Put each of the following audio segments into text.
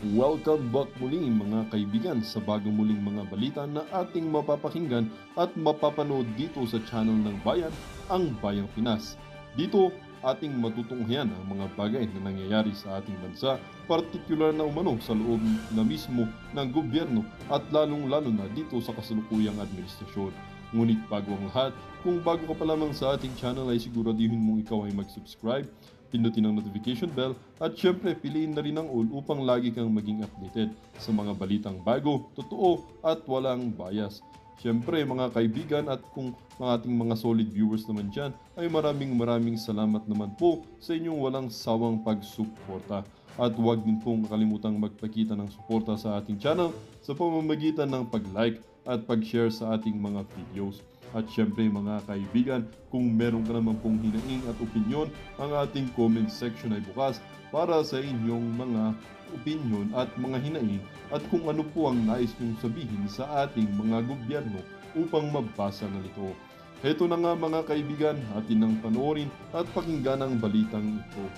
Welcome back muli mga kaibigan sa bagong muling mga balita na ating mapapakinggan at mapapanood dito sa channel ng Bayan, ang Bayang Pinas. Dito, ating matutunghayan ang mga bagay na nangyayari sa ating bansa, partikular na umano sa loob na mismo ng gobyerno at lalong-lalo na dito sa kasalukuyang administrasyon. Ngunit bago ang lahat, kung bago ka pa lamang sa ating channel ay siguraduhin mong ikaw ay mag-subscribe, pindutin ang notification bell at syempre piliin na rin ang all upang lagi kang maging updated sa mga balitang bago, totoo at walang bias. Syempre mga kaibigan at kung mga ating mga solid viewers naman dyan ay maraming salamat naman po sa inyong walang sawang pagsuporta. At huwag din pong kalimutang magpakita ng suporta sa ating channel sa pamamagitan ng pag-like at pag-share sa ating mga videos. At syempre mga kaibigan, kung meron ka naman pong hinaing at opinyon, ang ating comment section ay bukas para sa inyong mga opinyon at mga hinaing at kung ano po ang nais nyong sabihin sa ating mga gobyerno upang mabasa na ito. Heto na nga mga kaibigan, atin nang panoorin at pakinggan ang balitang ito.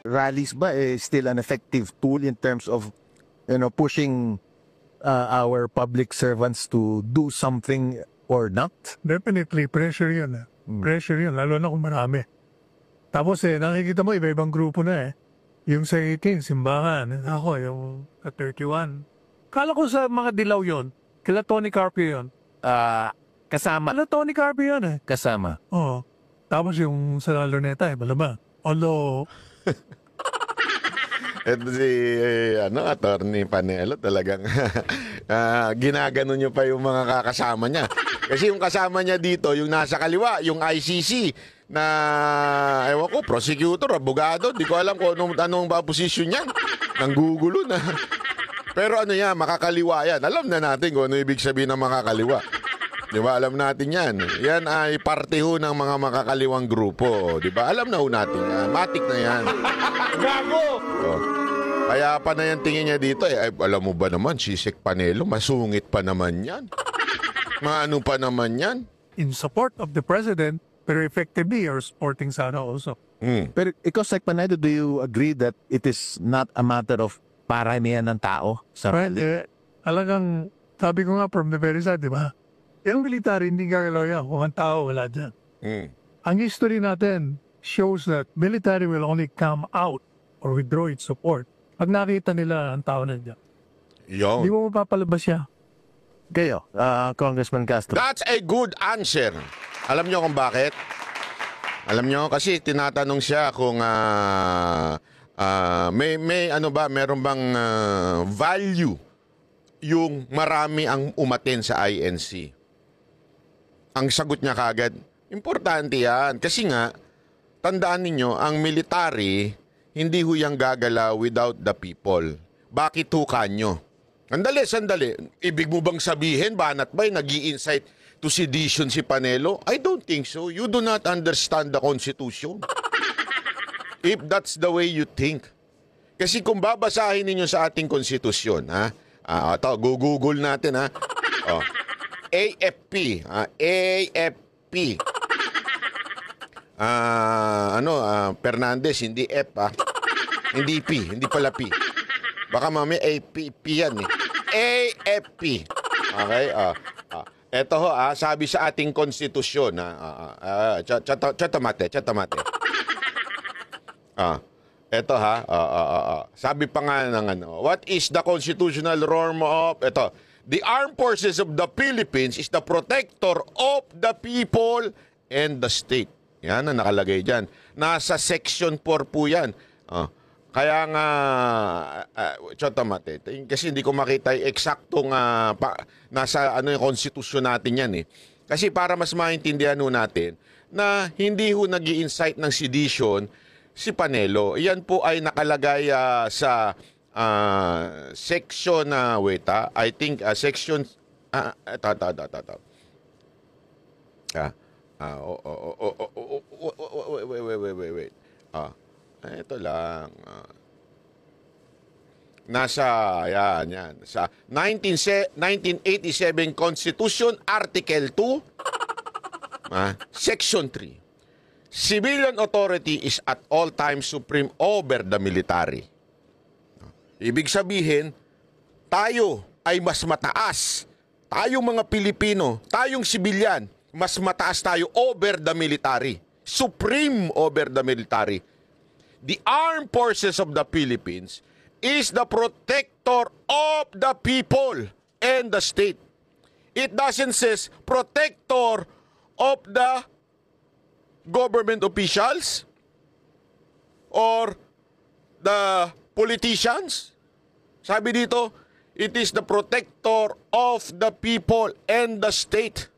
Rallies ba still an effective tool in terms of pushing our public servants to do something or not? Definitely, pressure yun. Pressure yun, lalo na kung marami. Tapos nakikita mo iba-ibang grupo na Yung sa 18, simbahan. Ako, yung sa 31. Kala ko sa mga dilaw yun. Kila Tony Carpio yun. Kasama. Kila Tony Carpio yun Kasama. Oo. Tapos yung sa Luneta, malaba. Although, Ito si Attorney Panelo talagang ginagano niyo pa yung mga kakasama niya. Kasi yung kasama niya dito, yung nasa kaliwa, yung ICC na ewan ko, prosecutor, abogado, di ko alam kung anong ba posisyon niyan. Nanggugulo na. Pero ano yan, makakaliwa yan. Alam na natin kung ano ibig sabihin ng makakaliwa. Di ba? Alam natin yan. Yan ay parte ho ng mga makakaliwang grupo. Di ba? Alam na ho natin yan. Matik na yan. Gago! Oh. Kaya pa na yan tingin niya dito. Ay, alam mo ba naman, si Sek Panelo, masungit pa naman yan. Maano pa naman yan. in support of the president, pero effectively you're supporting Sara also. Pero ikaw, Sec Panedo, do you agree that it is not a matter of paramihan ng tao? Well, alagang, sabi ko nga from the very start, di ba? Yung military, hindi gagalaw yan. Kung ang tao, wala dyan. Ang history natin shows that military will only come out or withdraw its support pag nakita nila ang tao na dyan. Hindi mo mapapalabas siya. Kayo, Congressman Castro. That's a good answer. Alam niyo kung bakit? Alam niyo kasi tinatanong siya kung may ano ba, meron bang value yung marami ang umaten sa INC. Ang sagot niya kagad, importante yan. Kasi nga, tandaan ninyo, ang military, hindi huyang gagalaw without the people. Bakit ho kanyo? Sandali. Ibig mo bang sabihin, banat ba'y nag-i-incite to sedition si Panelo? I don't think so. You do not understand the Constitution. If that's the way you think. Kasi kung babasahin ninyo sa ating konstitusyon, Google natin, AFP, AFP. Fernandez, hindi F, hindi P, hindi pala P. Baka mami AFP yan AFP. Okay, eto ho, sabi sa ating konstitusyon, chatamate. Eto sabi pa nga ng what is the constitutional norm of, the armed forces of the Philippines is the protector of the people and the state. Yan ang nakalagay dyan. Nasa section 4 po yan. Kaya nga, chatamate, kasi hindi ko makita yung eksaktong nasa yung konstitusyon natin yan Kasi para mas maintindihan natin na hindi nag-i-incite ng sedition si Panelo. Yan po ay nakalagay sa section I think section Ito lang. Yan. Sa 1987 Constitution, Article 2, Section 3. Civilian authority is at all times supreme over the military. Ibig sabihin, tayo ay mas mataas. Tayong mga Pilipino, tayong sibilyan, mas mataas tayo over the military. Supreme over the military. The Armed Forces of the Philippines is the protector of the people and the state. It doesn't say protector of the government officials or the politicians. Sabi dito, it is the protector of the people and the state.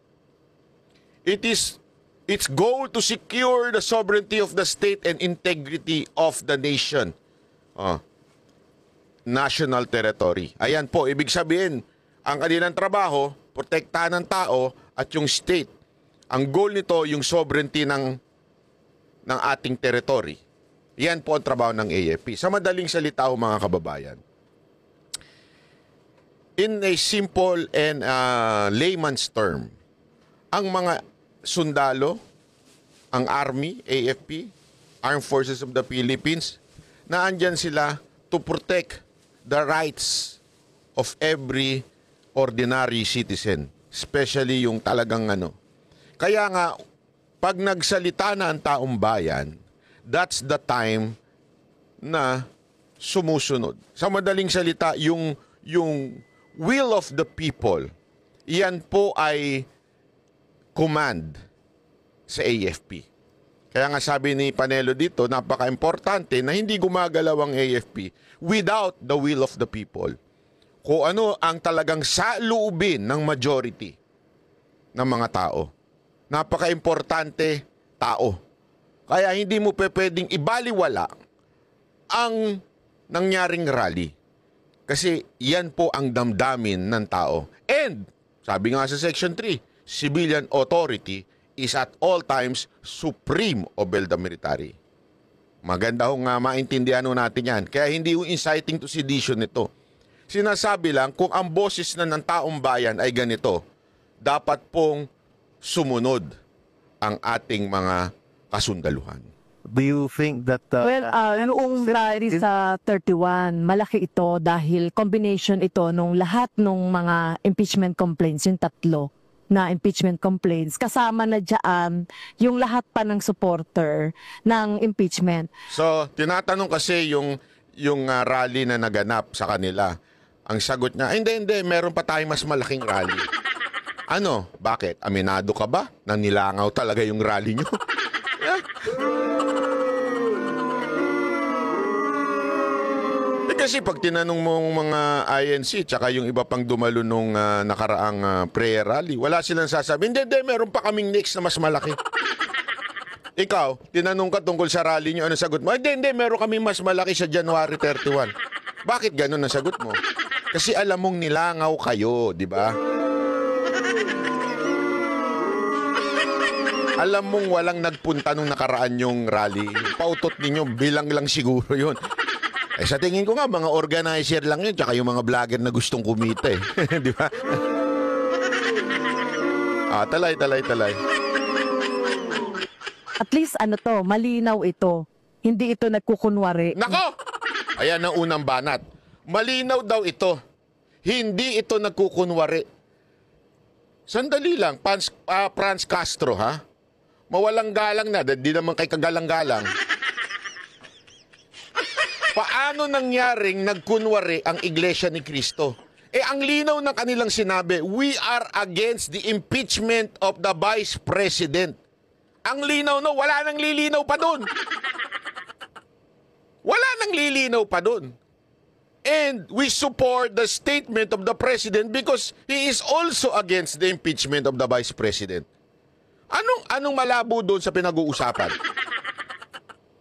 It is its goal to secure the sovereignty of the state and integrity of the nation. National territory. Ayan po, ibig sabihin, ang kanilang trabaho, protektahan ng tao at yung state. Ang goal nito, yung sovereignty ng ating territory. Yan po ang trabaho ng AFP. Sa madaling salita ho, mga kababayan, in a simple and layman's term, ang mga sundalo, ang Army, AFP, Armed Forces of the Philippines, na andyan sila to protect the rights of every ordinary citizen, especially yung talagang Kaya nga, pag nagsalita na ang taong bayan, that's the time na sumusunod. Sa madaling salita, yung will of the people, yan po ay command sa AFP. Kaya nga sabi ni Panelo dito, napaka-importante na hindi gumagalaw ang AFP without the will of the people. Kung ano ang talagang saloobin ng majority ng mga tao. Napaka-importante tao. Kaya hindi mo pwedeng ibaliwala ang nangyaring rally. Kasi yan po ang damdamin ng tao. And, sabi nga sa Section 3, civilian authority is at all times supreme over the military. Maganda ho nga maintindihan natin yan. Kaya hindi yung inciting to sedition ito. Sinasabi lang kung ang boses na ng taong bayan ay ganito, dapat pong sumunod ang ating mga kasundaluhan. Do you think that... noong rally sa 31, malaki ito dahil combination ito nung lahat ng mga impeachment complaints, yung tatlo na impeachment complaints, kasama na dyan yung lahat pa ng supporter ng impeachment. So, tinatanong kasi yung rally na naganap sa kanila. Ang sagot niya, hindi, meron pa tayong mas malaking rally. Ano? Bakit? Aminado ka ba na nilangaw talaga yung rally nyo? Kasi pag tinanong mo mga INC tsaka yung iba pang dumalo nung nakaraang prayer rally, wala silang sasabihin, hindi, meron pa kaming next na mas malaki. Ikaw, tinanong ka tungkol sa rally nyo, ano sagot mo? Hindi, meron kaming mas malaki sa January 31. Bakit ganun ang sagot mo? Kasi alam mong nilangaw kayo, di ba? Alam mong walang nagpunta nung nakaraan yung rally. Pautot ninyo, bilang lang siguro yun. Sa tingin ko nga, mga organizer lang yun, tsaka yung mga vlogger na gustong kumita eh. Di ba? Talay. At least malinaw ito. Hindi ito nagkukunwari. Nako! Ayan ang unang banat. Malinaw daw ito. Hindi ito nagkukunwari. Sandali lang, Franz Castro, ha? Mawalang galang na, di naman kay kagalang-galang. Paano nangyaring nagkunwari ang Iglesia ni Cristo? Ang linaw ng kanilang sinabi, we are against the impeachment of the Vice President. Ang linaw wala nang lilinaw pa doon. Wala nang lilinaw pa doon. And we support the statement of the President because he is also against the impeachment of the Vice President. Anong malabo doon sa pinag-uusapan?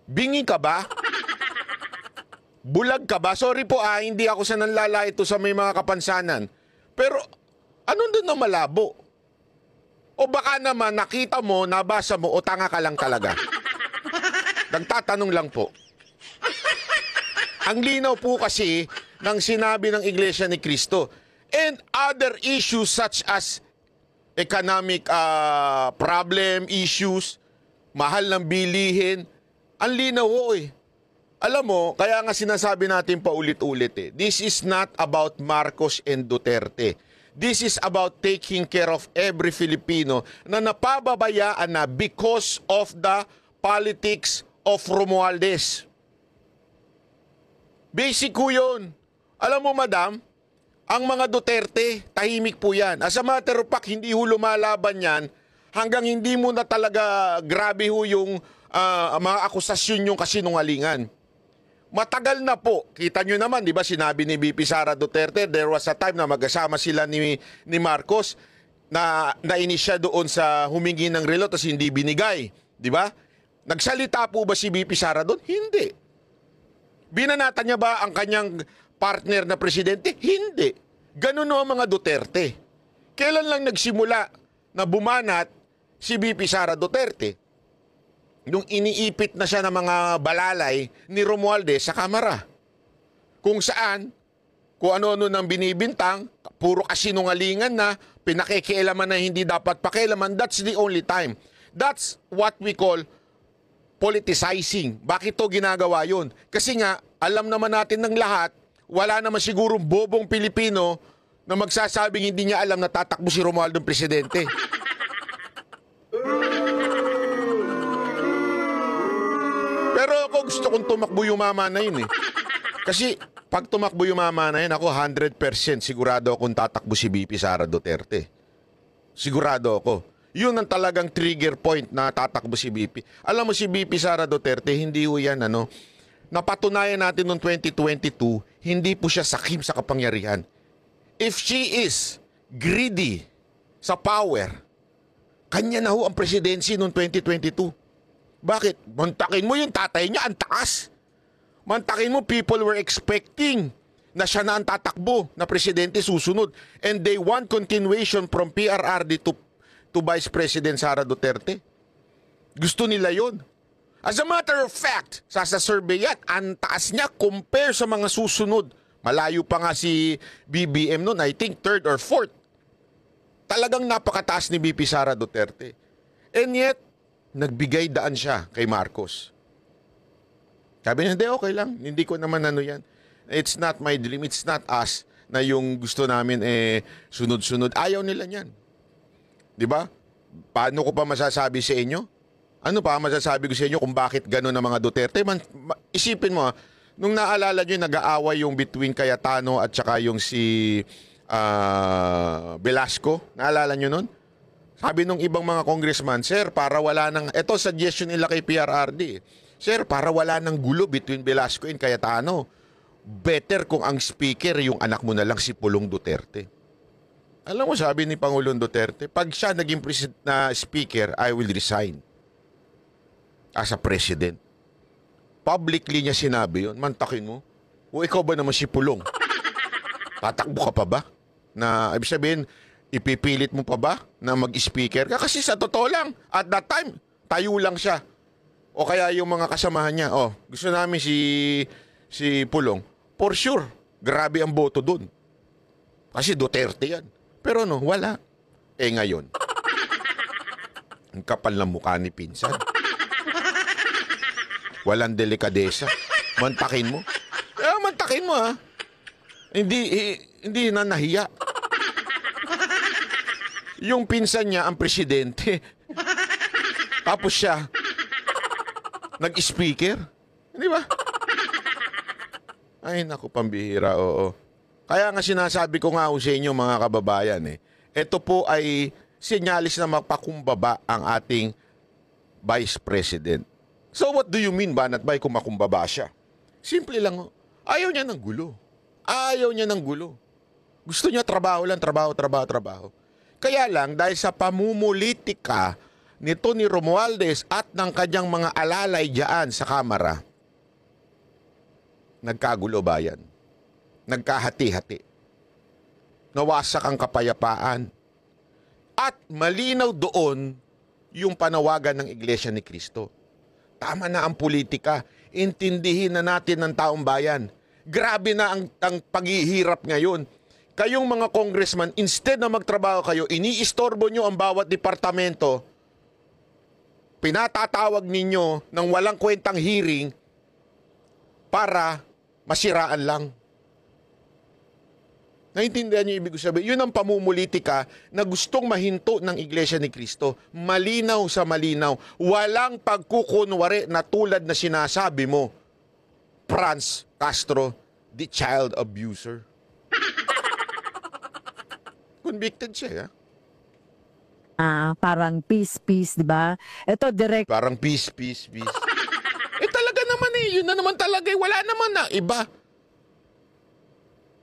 Bingi ka ba? Bulag ka ba? Sorry po hindi ako sa nanlala ito sa may mga kapansanan. Pero anong doon na malabo? O baka naman nakita mo, nabasa mo o tanga ka lang talaga? Nagtatanong lang po. Ang linaw po kasi ng sinabi ng Iglesia ni Cristo. And other issues such as economic problem issues, mahal ng bilihin, ang linaw ho eh. Alam mo, kaya nga sinasabi natin paulit-ulit eh, this is not about Marcos and Duterte. This is about taking care of every Filipino na napababayaan na because of the politics of Romualdez. Basic ko yun. Alam mo, madam, ang mga Duterte, tahimik po yan. As a matter of fact, hindi ho lumalaban yan hanggang hindi mo na talaga grabe ho yung mga akusasyon yung kasinungalingan. Matagal na po. Kita nyo naman, di ba, sinabi ni VP Sara Duterte, there was a time na magkasama sila ni Marcos na nainis siya doon sa humingi ng relo tapos hindi binigay. Di ba? Nagsalita po ba si VP Sara doon? Hindi. Binanatan niya ba ang kanyang partner na presidente? Hindi. Ganun o ang mga Duterte. Kailan lang nagsimula na bumanat si VP Sara Duterte? Nung iniipit na siya ng mga balalay ni Romualdez sa Kamara. Kung saan, kung ano-ano nang binibintang, puro kasinungalingan na, pinakikialaman na hindi dapat pakialaman, that's the only time. That's what we call politicizing. Bakit to ginagawa yun? Kasi nga, alam naman natin ng lahat, wala naman sigurong bobong Pilipino na magsasabing hindi niya alam na tatakbo si Romualdez presidente. Pero ako gusto kong tumakbo yung mama na yun eh. Kasi pag tumakbo yung mama na yun, ako 100% sigurado akong tatakbo si VP Sara Duterte. Sigurado ako. Yun ang talagang trigger point na tatakbo si VP. Alam mo si VP Sara Duterte, hindi ho yan napatunayan natin noong 2022, hindi po siya sakim sa kapangyarihan. If she is greedy sa power, kanya na ho ang presidency noong 2022. Bakit? Mantakin mo yung tatay niya, ang taas. Mantakin mo, people were expecting na siya na ang tatakbo na presidente susunod. And they want continuation from PRRD to Vice President Sara Duterte. Gusto nila yon. As a matter of fact, sa survey yan, ang taas niya compare sa mga susunod. Malayo pa nga si BBM noon, I think third or fourth. Talagang napakataas ni VP Sara Duterte. And yet, nagbigay daan siya kay Marcos. Sabi niya, hindi, okay lang. Hindi ko naman yan. It's not my dream. It's not us na yung gusto namin sunod-sunod. Ayaw nila niyan. Di ba? Paano ko pa masasabi sa inyo? Ano pa masasabi ko sa inyo kung bakit gano'n ang mga Duterte? Isipin mo, nung naalala nyo, nag-aaway yung between Cayetano at saka yung si Velasco. Naalala nyo nun? Sabi nung ibang mga congressman, sir, para wala nang, eto suggestion nila kay PRRD, sir, para wala nang gulo between Velasco and Cayetano, better kung ang speaker yung anak mo na lang si Pulong Duterte. Alam mo, sabi ni Pangulong Duterte, pag siya naging na speaker, I will resign as a president. Publicly niya sinabi yun, mantakin mo, o ikaw ba naman si Pulong? Tatakbo ka pa ba? Na, ibig sabihin, ipipilit mo pa ba na mag-speaker ka? Kasi sa totoo lang, at that time, tayo lang siya. O kaya yung mga kasamahan niya, gusto namin si Pulong. For sure, grabe ang boto dun. Kasi Duterte yan. Pero wala. Ngayon, ang kapal ng mukha ni pinsan. Walang delikadesa. Mantakin mo. Mantakin mo ha. Hindi na nahiya. Yung pinsan niya ang presidente. Tapos siya nag-speaker. Di ba? Ay, naku, pambihira, oo. Kaya nga sinasabi ko nga sa inyo mga kababayan ito po ay sinyalis na magpakumbaba ang ating Vice President. So what do you mean, Banat Bay, kung makumbaba siya? Simple lang, ayaw niya ng gulo. Ayaw niya ng gulo. Gusto niya trabaho lang, trabaho. Kaya lang, dahil sa pamumulitika nito ni Romualdez at ng kanyang mga alalay diyan sa Kamara, nagkagulo bayan. Nagkahati-hati. Nawasak ang kapayapaan. At malinaw doon yung panawagan ng Iglesia ni Cristo. Tama na ang politika. Intindihin na natin ng taong bayan. Grabe na ang paghihirap ngayon. Kayong mga congressman, instead na magtrabaho kayo, iniistorbo nyo ang bawat departamento, pinatatawag ninyo ng walang kwentang hearing para masiraan lang. Naintindihan niyo ibig sabihin? Yun ang pamumulitika na gustong mahinto ng Iglesia ni Cristo. Malinaw sa malinaw. Walang pagkukunwari na tulad na sinasabi mo, Franz Castro, the child abuser. Convicted siya, Parang peace, di ba? Ito, direct Parang peace. Talaga naman yun na naman talaga. Wala naman na iba.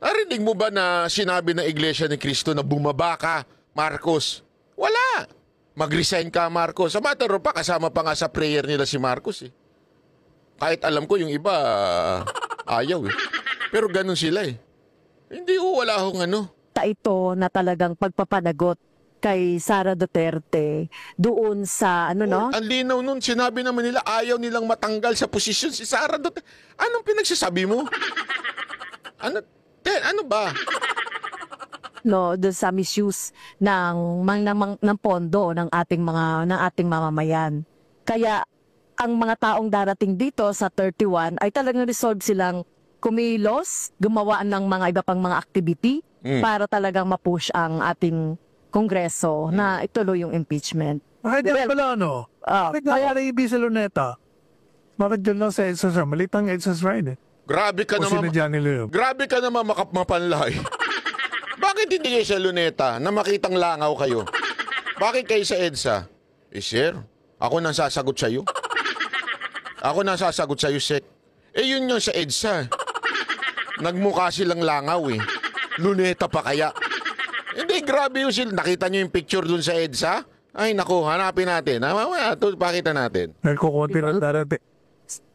Narinig mo ba na sinabi ng Iglesia ni Cristo na bumaba ka, Marcos? Wala. Mag-resign ka, Marcos. Sa matter of fact, kasama pa nga sa prayer nila si Marcos eh. Kahit alam ko yung iba, ayaw eh. Pero ganun sila eh. Hindi wala akong ano. ito na talagang pagpapanagot kay Sara Duterte doon sa no? Ang linaw nun, sinabi naman nila ayaw nilang matanggal sa posisyon si Sara Duterte. Anong pinagsasabi mo? Ano ba? No, doon sa misuse ng pondo ng ating mamamayan. Kaya ang mga taong darating dito sa 31 ay talagang resolve silang kumilos, gumawa ng mga iba pang mga activity para talagang ma-push ang ating Kongreso na ituloy yung impeachment. Bakit yan pala kaya na sa Luneta? Bakit dyan lang sa EDSA, sir? Malitang EDSA ride eh. Grabe ka O naman. sinadya nila yun. Grabe ka naman mapanlay. Bakit hindi kayo sa Luneta na makitang langaw kayo? Bakit kayo sa EDSA? Sir, ako nang sasagot sa'yo. Ako nang sasagot sa'yo, Sek. Yun yung sa EDSA. Nagmukha silang langaw eh. Luneta pa kaya? Hindi, grabe yung sila. Nakita nyo yung picture dun sa EDSA? Ay, naku, hanapin natin. Mamaya, pakita natin. Nagkukunti lang darating.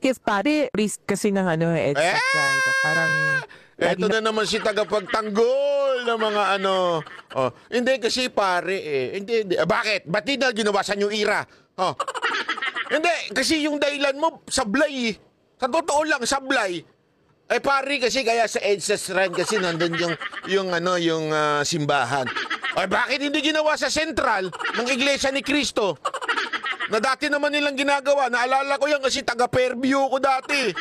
If pare, risk kasi ng EDSA ride. Parang... Eto na naman si tagapagtanggol ng mga Hindi kasi pare Hindi. Bakit? Ba't di na ginawa sa New Era? Hindi, kasi yung dahilan mo, sablay. Sa totoo lang, sablay. Pare kasi kaya sa EDSA Shrine kasi nandun yung simbahan. Bakit hindi ginawa sa Central ng Iglesia ni Cristo? Na dati naman nilang ginagawa. Naalala ko yan kasi taga-Fairview ko dati.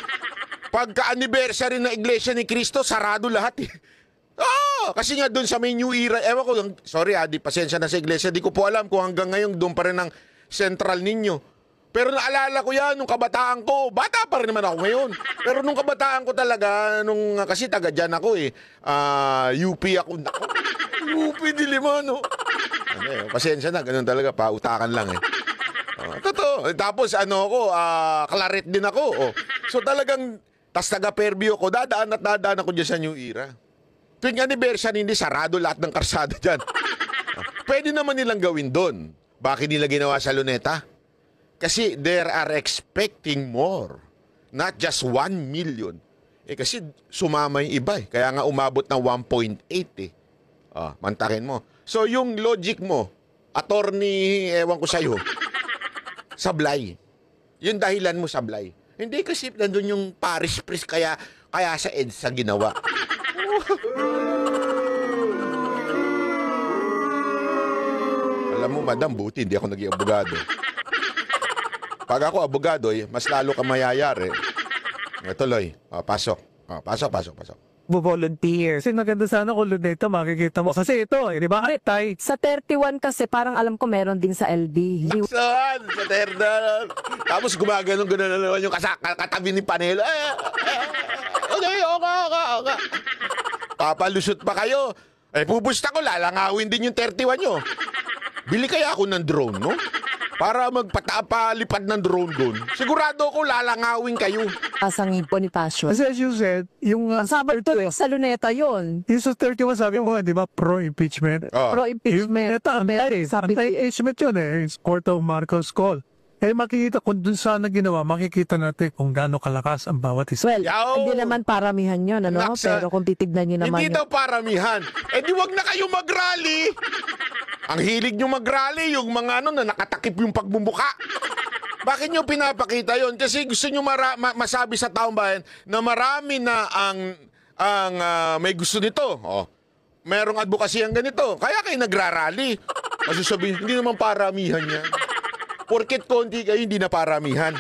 Pagka-anniversary ng Iglesia ni Cristo, sarado lahat eh. Kasi nga doon sa may New Era, ewan ko lang, sorry di pasensya na sa Iglesia, di ko po alam kung hanggang ngayon doon pa rin ang Central ninyo. Pero naalala ko yan, nung kabataan ko, bata pa rin naman ako ngayon. Pero nung kabataan ko talaga, kasi taga dyan ako UP ako. UP Dilimano. Pasensya na, ganun talaga, pautakan lang eh. Totoo. Tapos Claret din ako. So talagang, tas taga-Fairview ko, dadaan ako dyan sa New Era. Tuwing anniversary, hindi sarado lahat ng karsada dyan. Pwede naman nilang gawin doon. Bakit nila ginawa sa Luneta? Kasi they are expecting more. Not just 1 million. Kasi sumama yung iba eh. Kaya nga umabot ng 1.8 eh. Mantakin mo. So yung logic mo, attorney, ewan ko sa'yo, sablay. Yung dahilan mo sablay. Hindi kasi nandun yung parish priest kaya sa EDSA ginawa. Alam mo, madam, buti hindi ako naging abogado. Pag ako abogado, mas lalo ka mayayari. Tuloy. Pasok. Pasok. volunteer. Kasi maganda sana kung Luneta makikita mo. Kasi ito, di ba? Tay. Sa 31 kasi parang alam ko meron din sa LB. Saan? Sa Terda. Tapos gumaganon na naman yung katabi ni Panelo. Okay. Papalusot pa kayo. Pupusta ko, lalangawin din yung 31 nyo. Bili kaya ako ng drone, no? Para magpalipad ng drone doon. Sigurado ko lalangawin kayo. Asang Bonifacio. Kasi as you said, yung Sabi to sa Luneta yun. yung sa 31 sabi mo, di ba, pro-impeachment. Pro-impeachment. Sabi Anti-impeachment yun It's Court of Marcos call. Makikita kung dun sana ginawa, makikita natin kung gaano kalakas ang bawat isa. well, hindi naman paramihan yun, Pero kung titignan nyo naman Hindi daw paramihan. Di wag na kayo mag-rally. Ang hilig nyo mag-rally, yung mga na nakatakip yung pagbumuka. Bakit nyo pinapakita yon? Kasi gusto nyo masabi sa taong bayan na marami na ang may gusto nito. Oh, merong advocacy ang ganito. Kaya kayo nagrarally. Kasi sabihin, hindi naman paramihan yan. Porket konti kayo, hindi na paramihan.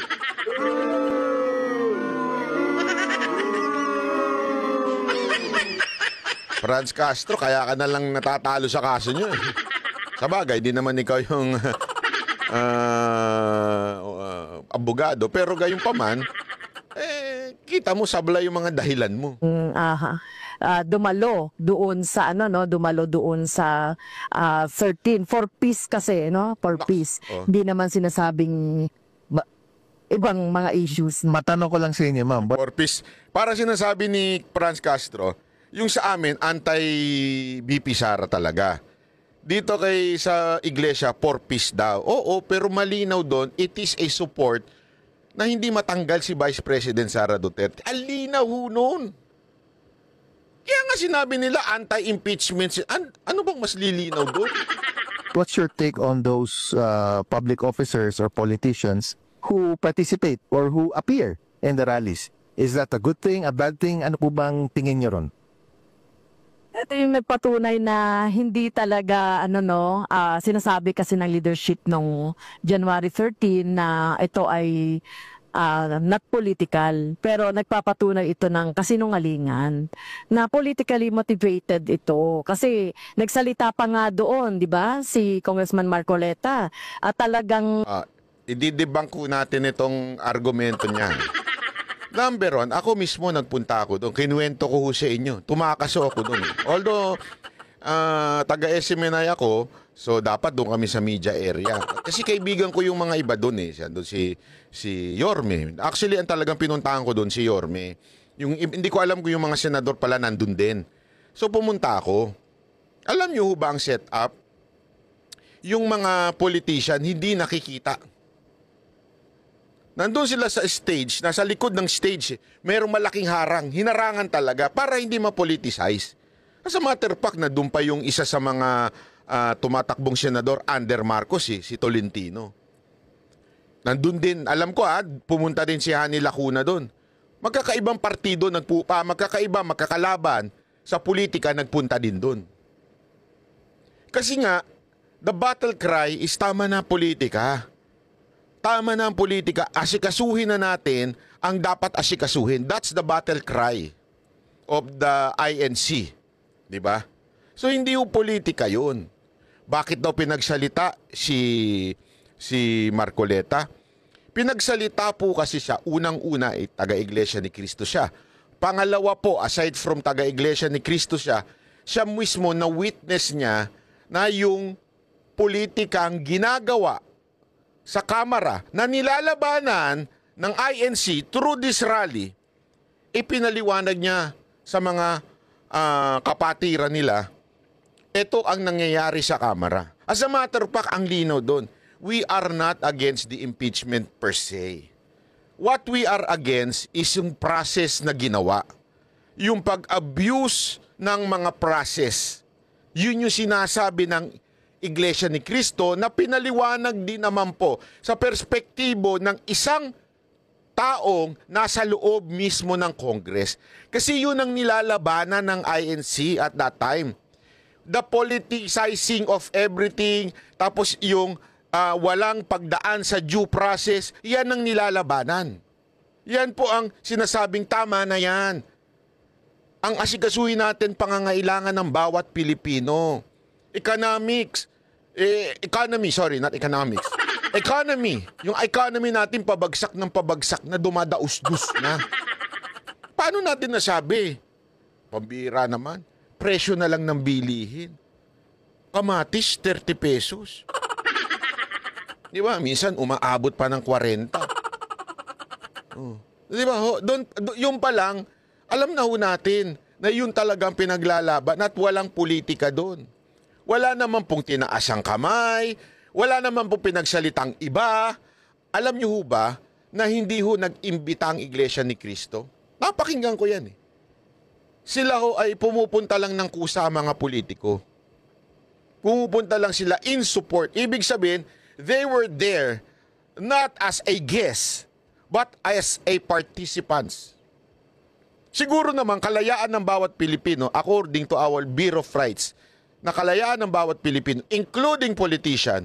Franz Castro, kaya ka na lang natatalo sa kaso nyo. Sabagay, di naman ikaw yung abogado. Pero gayon pa man, kita mo sablay yung mga dahilan mo. Dumalo doon sa dumalo doon sa 13 for peace kasi for peace. Hindi naman sinasabing ibang mga issues. Matanong ko lang sa inyo, ma'am. For peace. Para sinasabi ni Franz Castro, yung sa amin anti-BP Sara talaga. Dito kay sa iglesia for peace daw. Oo, pero malinaw doon, it is a support na hindi matanggal si Vice President Sara Duterte. Alinaw ho noon. Kaya nga sinabi nila anti-impeachment. Ano bang mas lilinaw doon? What's your take on those public officers or politicians who participate or who appear in the rallies? Is that a good thing, a bad thing? Ano po bang tingin nyo ron? Ito yung nagpatunay na hindi talaga sinasabi kasi ng leadership nung January 13 na ito ay not political, pero nagpapatunay ito ng kasinungalingan na politically motivated ito. Kasi nagsalita pa nga doon, di ba, si Congressman Marcoleta, at talagang ididebunk ko natin itong argumento niya. Number one, ako mismo nagpunta ako doon. Kinuwento ko sa inyo. Tumakaso ako doon. Although, taga-SMNI ako, so dapat doon kami sa media area. Kasi kaibigan ko yung mga iba doon eh. Doon si Yorme. Actually, ang talagang pinuntahan ko doon si Yorme. Hindi ko alam kung yung mga senador pala nandun din. So pumunta ako. Alam niyo ba ang setup? Yung mga politician hindi nakikita. Nandun sila sa stage, nasa likod ng stage, merong malaking harang, hinarangan talaga para hindi ma-politicize. As a matter of fact, nandun pa yung isa sa mga tumatakbong senador under Marcos, si Tolentino. Nandun din, alam ko pumunta din si Hani Lacuna doon. Magkakaibang partido, magkakalaban sa politika, nagpunta din doon. Kasi nga, the battle cry is tama na politika. Tama na ang politika, asikasuhin na natin ang dapat asikasuhin. That's the battle cry of the INC. Di ba? So hindi yung politika yun. Bakit daw pinagsalita si Marcoleta? Pinagsalita po kasi siya, unang-una ay taga-iglesia ni Cristo siya. Pangalawa po, aside from taga-iglesia ni Cristo siya mismo na witness niya na yung politikang ginagawa sa Kamara na nilalabanan ng INC through this rally, ipinaliwanag niya sa mga kapatiran nila, ito ang nangyayari sa Kamara. As a matter of fact, ang linaw doon, we are not against the impeachment per se. What we are against is yung process na ginawa. Yung pag-abuse ng mga process. Yun yung sinasabi ng Iglesia ni Cristo na pinaliwanag din naman po sa perspektibo ng isang taong nasa loob mismo ng Congress. Kasi yun ang nilalabanan ng INC at that time. The politicizing of everything, tapos yung walang pagdaan sa due process, yan ang nilalabanan. Yan po ang sinasabing tama na yan. Ang asikasuhin natin pangangailangan ng bawat Pilipino. Economy, not economics. Economy. Yung economy natin pabagsak ng pabagsak na dumadaus-dus na. Paano natin nasabi? Pambira naman. Presyo na lang ng bilihin. Kamatis, 30 pesos. Di ba? Minsan umaabot pa ng 40. Oh. Di ba? Yung pa lang, alam na ho natin na yun talagang pinaglalaban at walang politika doon. Wala naman pong tinaas ang kamay, wala naman pong pinagsalitang iba. Alam niyo ho ba na hindi ho nag-imbita ang Iglesia ni Cristo? Napakinggan ko yan eh. Sila ho ay pumupunta lang ng kusa mga politiko. Pumupunta lang sila in support. Ibig sabihin, they were there not as a guest, but as a participants. Siguro naman, kalayaan ng bawat Pilipino, according to our Bill of Rights, na kalayaan ng bawat Pilipino, including politician,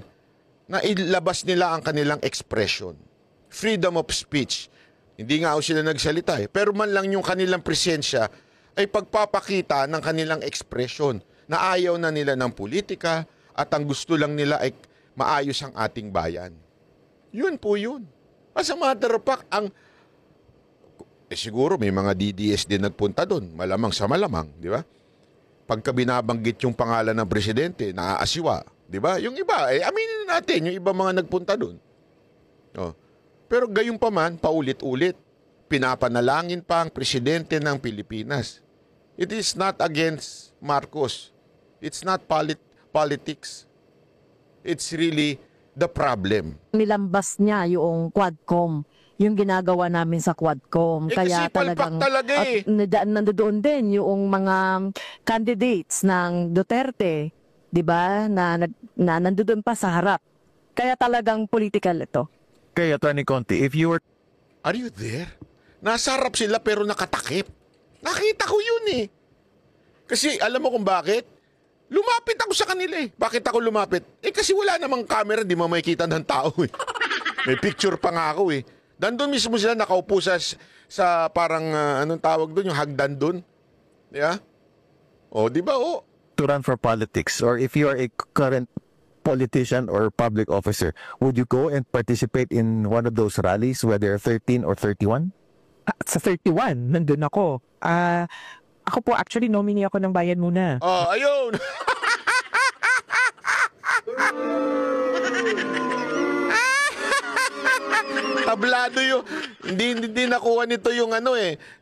na ilabas nila ang kanilang expression. Freedom of speech. Hindi nga ako sila nagsalita pero man lang yung kanilang presensya ay pagpapakita ng kanilang expression na ayaw na nila ng politika at ang gusto lang nila ay maayos ang ating bayan. Yun po yun. As a matter of fact, siguro may mga DDS din nagpunta doon. Malamang sa malamang, di ba? Pagka binabanggit yung pangalan ng presidente, naaasiwa. Di ba? Yung iba, aminin na natin, yung iba mga nagpunta doon. Oh. Pero gayon pa man, paulit-ulit, pinapanalangin pa ang presidente ng Pilipinas. It is not against Marcos. It's not politics. It's really the problem. Nilambas niya yung Quadcom, yung ginagawa namin sa Quadcom. Kaya kasi talagang talaga at nandoon din yung mga candidates ng Duterte, 'di ba? Na nandoon pa sa harap. Kaya talagang political ito. Kaya Attorney Conti, if you were Are you there? Nasa harap sila pero nakatakip. Nakita ko yun Kasi alam mo kung bakit? Lumapit ako sa kanila Bakit ako lumapit? Kasi wala namang camera, di mo makikita ng tao May picture pa nga ako Dandun mismo sila nakaupo sa parang, anong tawag doon, yung hagdan doon. Yeah? Di ba to run for politics, or if you are a current politician or public officer, would you go and participate in one of those rallies, whether 13 or 31? Sa 31, nandun ako. Ako po, actually, nominee ako ng Bayan Muna. Ayun! Tablado yung... Hindi nakuha nito yung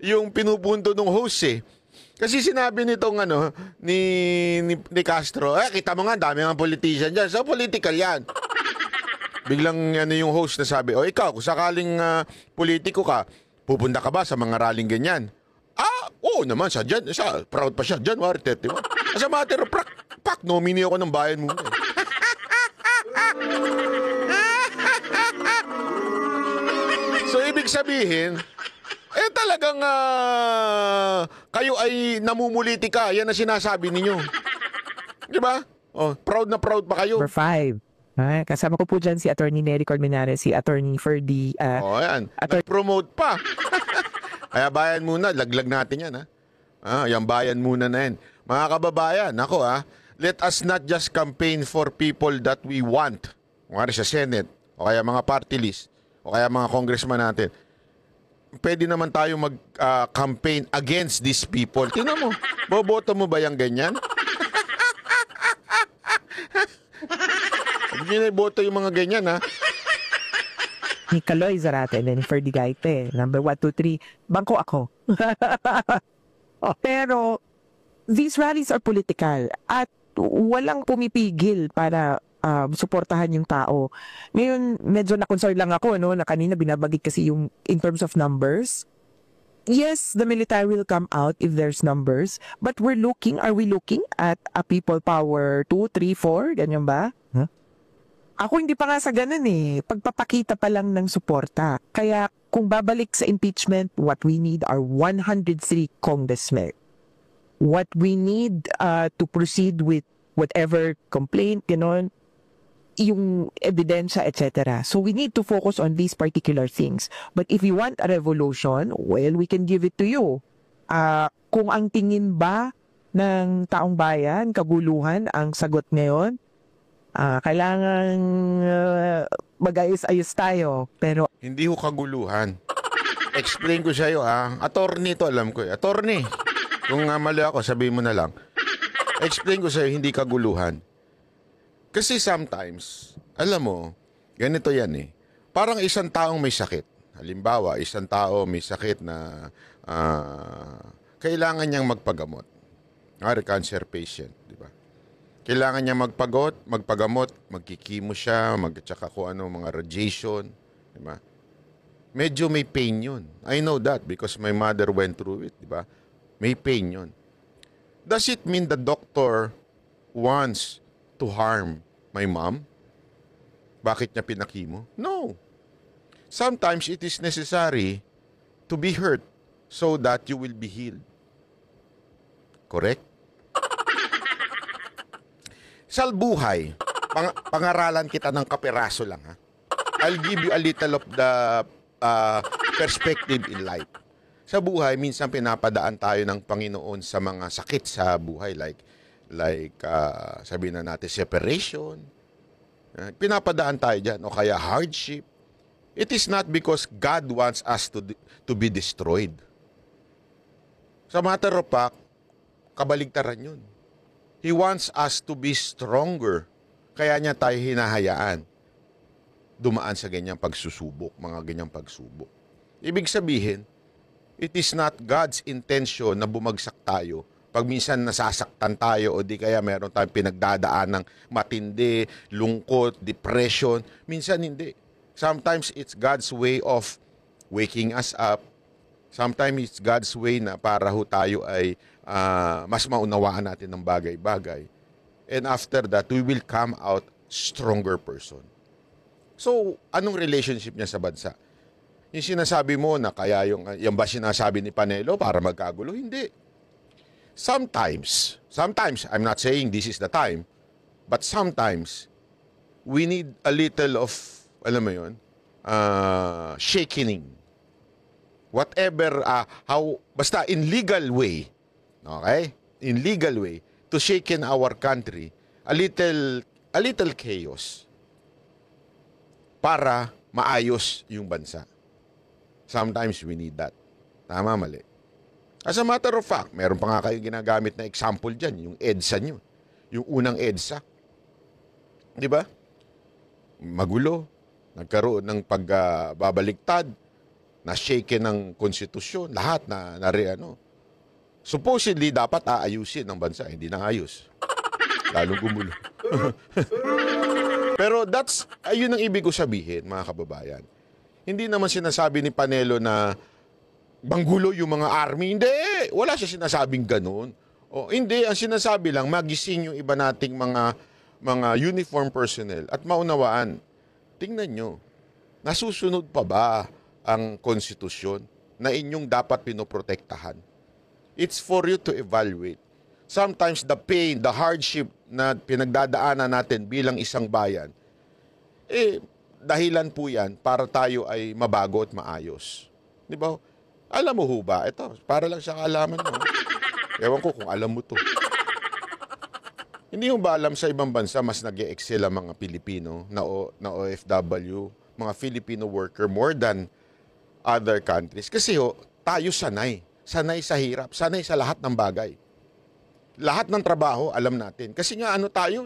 yung pinupunto ng host Kasi sinabi nitong ni Castro, kita mo nga, dami mga politician dyan. So, political yan. Biglang yung host na sabi, ikaw, kung sakaling politiko ka, pupunta ka ba sa mga rallying ganyan? Oo naman, proud pa siya, January 31. As a matter of fact, nominee ako ng Bayan Muna. So, ibig sabihin, talagang kayo ay namumulitika. Yan ang sinasabi ninyo. Di ba? Proud na proud pa kayo. Number 5. Kasama ko po dyan si Attorney Nery Colmenares, si Attorney Ferdy. Ayan. Nag-promote pa. Kaya Bayan Muna, laglag natin yan yung Bayan Muna na yan. Mga kababayan, let us not just campaign for people that we want. Kung sa Senate, o kaya mga party list, o kaya mga congressman natin. Pwede naman tayo mag-campaign against these people. Tingnan mo, boboto mo ba yung ganyan? Hindi na boto yung mga ganyan, Ni Caloy Zarate and then Ferdy Gaite. Number 1, 2, 3. Bangko ako. Pero, these rallies are political at walang pumipigil para suportahan yung tao. Ngayon, medyo na-concern lang ako, na kanina binabagit kasi yung in terms of numbers. Yes, the military will come out if there's numbers, but are we looking at a people power 2, 3, 4? Ganyan ba? Ako hindi pa nga sa ganun Pagpapakita pa lang ng suporta. Kaya kung babalik sa impeachment, what we need are 103 congressmen. What we need to proceed with whatever complaint, yung ebidensya, etc. So we need to focus on these particular things. But if you want a revolution, well, we can give it to you. Kung ang tingin ba ng taong bayan, kaguluhan ang sagot ngayon, kailangan mag-ayos-ayos tayo. Pero hindi ko kaguluhan. Explain ko sa iyo attorney to, alam ko attorney. Kung mali ako, sabihin mo na lang. Explain ko sa iyo, hindi kaguluhan. Kasi sometimes, alam mo, ganito yan Parang isang taong may sakit. Halimbawa, isang tao may sakit na kailangan niyang magpagamot. Cancer patient, di ba? Kailangan niya magpagamot, magkikimo siya, magtsaka kung mga radiation, di ba? Medyo may pain yun. I know that because my mother went through it, di ba? May pain yun. Does it mean the doctor wants to harm my mom? Bakit niya pinakimo? No. sometimes it is necessary to be hurt so that you will be healed. Correct? Sa buhay, pangaralan kita ng kaperaso lang, ha? I'll give you a little of the perspective in life. Sa buhay, minsan pinapadaan tayo ng Panginoon sa mga sakit sa buhay, like sabihin na natin separation. Pinapadaan tayo dyan, o kaya hardship. It is not because God wants us to be destroyed. Sa matter of fact, kabaligtaran yun. He wants us to be stronger. Kaya niya tayo hinahayaan dumaan sa ganyang pagsusubok, mga ganyang pagsubok. Ibig sabihin, it is not God's intention na bumagsak tayo pag minsan nasasaktan tayo o di kaya meron tayong pinagdadaan ng matindi, lungkot, depression. Minsan hindi. Sometimes it's God's way of waking us up. Sometimes it's God's way na para ho tayo ay mas maunawaan natin ng bagay-bagay. And after that, we will come out stronger person. So, anong relationship niya sa bansa? Yung sinasabi mo na kaya yung ba sinasabi ni Panelo para magkagulo? Hindi. Sometimes, I'm not saying this is the time, but sometimes, we need a little of, alam mo yun, shakening. Whatever, basta in legal way, okay? In legal way, to shaken our country, a little chaos para maayos yung bansa. Sometimes we need that. Tama, mali. As a matter of fact, meron pa nga kayong ginagamit na example dyan, yung EDSA nyo. Yung unang EDSA. Di ba? Magulo. Nagkaroon ng pagbabaliktad. Na-shake ng konstitusyon. Lahat na supposedly, dapat aayusin ng bansa. Hindi na ayos. Lalong gumulo. Pero ayun ang ibig ko sabihin, mga kababayan. Hindi naman sinasabi ni Panelo na banggulo yung mga army. Hindi! Wala siya sinasabing ganun. O, hindi, ang sinasabi lang, magising yung iba nating mga uniform personnel at maunawaan. Tingnan nyo, nasusunod pa ba ang konstitusyon na inyong dapat pinoprotektahan? It's for you to evaluate. Sometimes the pain, the hardship na pinagdadaanan natin bilang isang bayan, dahilan po yan para tayo ay mabago at maayos. Di ba? Alam mo ho ba? Ito, para lang sa kaalaman mo. Ewan ko kung alam mo to. Hindi mo ba alam sa ibang bansa mas nag-e-excel ang mga Pilipino na OFW, mga Filipino worker more than other countries? Kasi tayo sanay. Sanay sa hirap. Sanay sa lahat ng bagay. Lahat ng trabaho, alam natin. Kasi nga tayo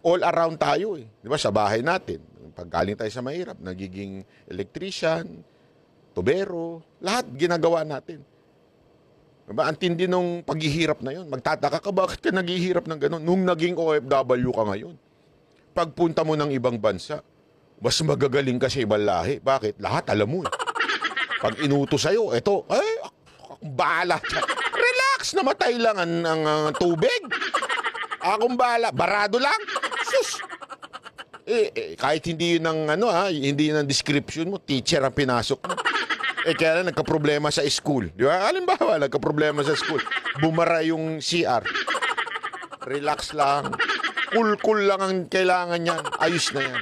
all around tayo Di ba? Sa bahay natin. Pag galing tayo sa mahirap, nagiging electrician, tubero, lahat ginagawa natin. Diba? Ang tindi nung paghihirap na yun. Magtataka ka, bakit ka naghihirap ng gano'n? Nung naging OFW ka ngayon. Pagpunta mo ng ibang bansa, mas magagaling ka sa ibang lahi. Bakit? Lahat alam mo Pag inuto sa'yo, bahala. Relax, namatay lang ang tubig. Akong bahala, barado lang. Sus! Kahit hindi yun hindi yun ang description mo, teacher ang pinasok mo. Kaya na nagka-problema sa school. Di ba? Halimbawa, nagka-problema sa school. Bumara yung CR. Relax lang. Cool lang ang kailangan niyan. Ayos na yan.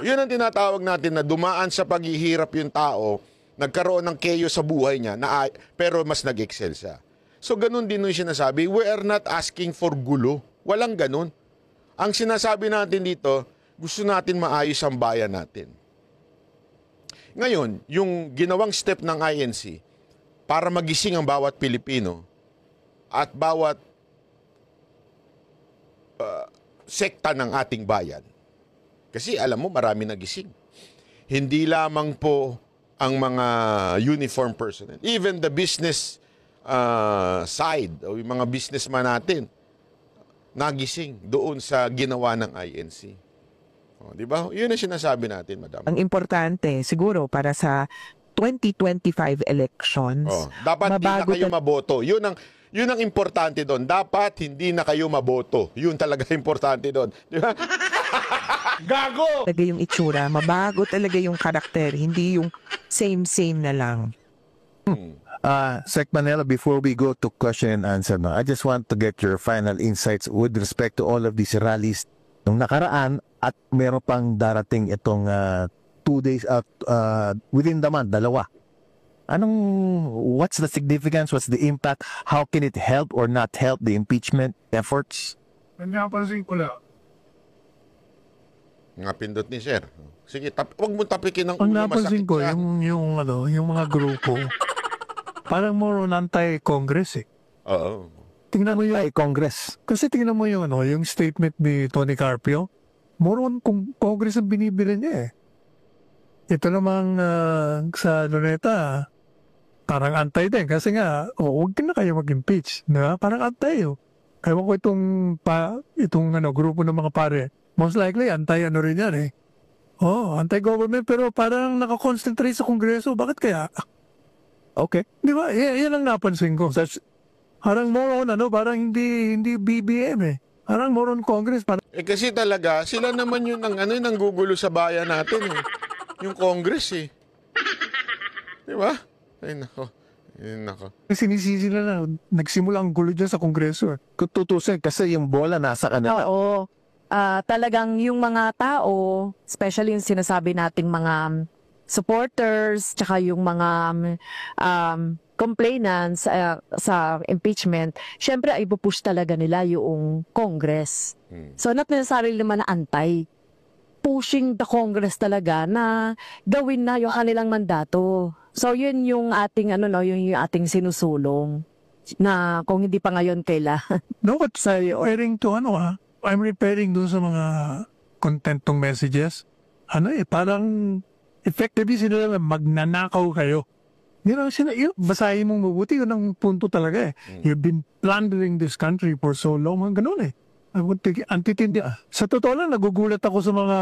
Yun ang tinatawag natin na dumaan sa paghihirap yung tao, nagkaroon ng chaos sa buhay niya, pero mas nag-excel siya. So, ganun din yung sinasabi, we are not asking for gulo. Walang ganun. Ang sinasabi natin dito, gusto natin maayos ang bayan natin. Ngayon, yung ginawang step ng INC para magising ang bawat Pilipino at bawat sekta ng ating bayan. Kasi alam mo, marami nagising. Hindi lamang po ang mga uniform personnel. Even the business side, o yung mga businessman natin, nagising doon sa ginawa ng INC. Di ba? Yun ang sinasabi natin, madam. Ang importante, siguro, para sa 2025 elections, dapat hindi na kayo maboto. Yun ang importante doon. Dapat hindi na kayo maboto. Yun talaga importante doon. Di ba? Gago! Talaga yung itsura, mabago talaga yung karakter, hindi yung same na lang. Sec Manila, before we go to question and answer, no, I just want to get your final insights with respect to all of these rallies nung nakaraan at meron pang darating itong 2 days within the month, dalawa. What's the significance? What's the impact? How can it help or not help the impeachment efforts? Napansin ko lang. Nga pindot ni Sir. Sige, wag mo tapikin ng Ang ulo, napansin masakit ko, siya. yung mga grupo, parang more on anti-Congress eh. Oo. Tingnan mo yung, Ay, Congress. kasi tingnan mo yung statement ni Tony Carpio, more on kung Congress ang binibili niya eh. Ito namang sa Luneta, parang antay din. Kasi nga, huwag na kayo mag-impeach. Diba? Parang antay. Kaya ko itong grupo ng mga pare, most likely, antay rin yan eh. Anti-government, pero parang nakakonsentrate sa Kongreso. Bakit kaya? Okay. Di ba? Yan ang napansin ko. Parang more on, parang hindi BBM eh. Parang more on Congress. Parang, Kasi talaga, sila naman yung nanggugulo sa bayan natin eh. Yung Congress eh. Di ba? Ay nako. sinisisi na nagsimula ang gulo dyan sa Kongreso eh. Kung tutusin, kasi yung bola nasa kanila. Oo. Talagang yung mga tao, especially yung sinasabi nating mga supporters, tsaka yung mga complainants sa impeachment, syempre ay ipupush talaga nila yung Congress. So not necessarily naman na antay. Pushing the Congress talaga na gawin na yung kanilang mandato. So yun yung ating yung ating sinusulong na kung hindi pa ngayon kailan. No, but referring to I'm referring dun sa mga contentong messages. Parang effectively sila magnanakaw kayo. Basahin mong mabuti, yun ang punto talaga eh. You've been plundering this country for so long, ganun eh. Antitindi. Sa totoo lang, nagugulat ako sa mga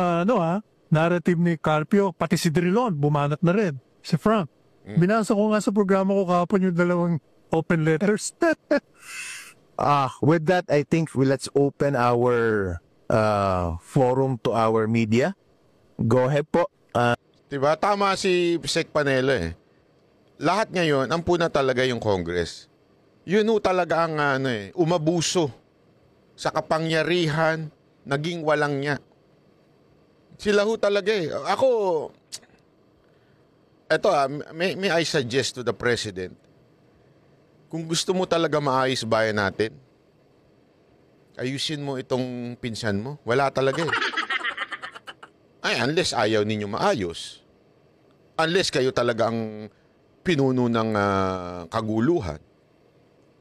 narrative ni Carpio, pati si Drilon, bumanat na rin. Si Frank. Binasa ko nga sa programa ko kahapon yung dalawang open letters. With that, I think let's open our forum to our media. Go ahead po. Diba? Tama si Sec Panelo eh. Lahat ngayon, ang puna talaga yung Congress. Yun talaga ang umabuso sa kapangyarihan, naging walang niya. Sila talaga eh. Ako, may I suggest to the President, kung gusto mo talaga maayos bayan natin, ayusin mo itong pinsan mo. Wala talaga eh. Unless ayaw ninyo maayos. Unless kayo talaga ang pinuno ng kaguluhan.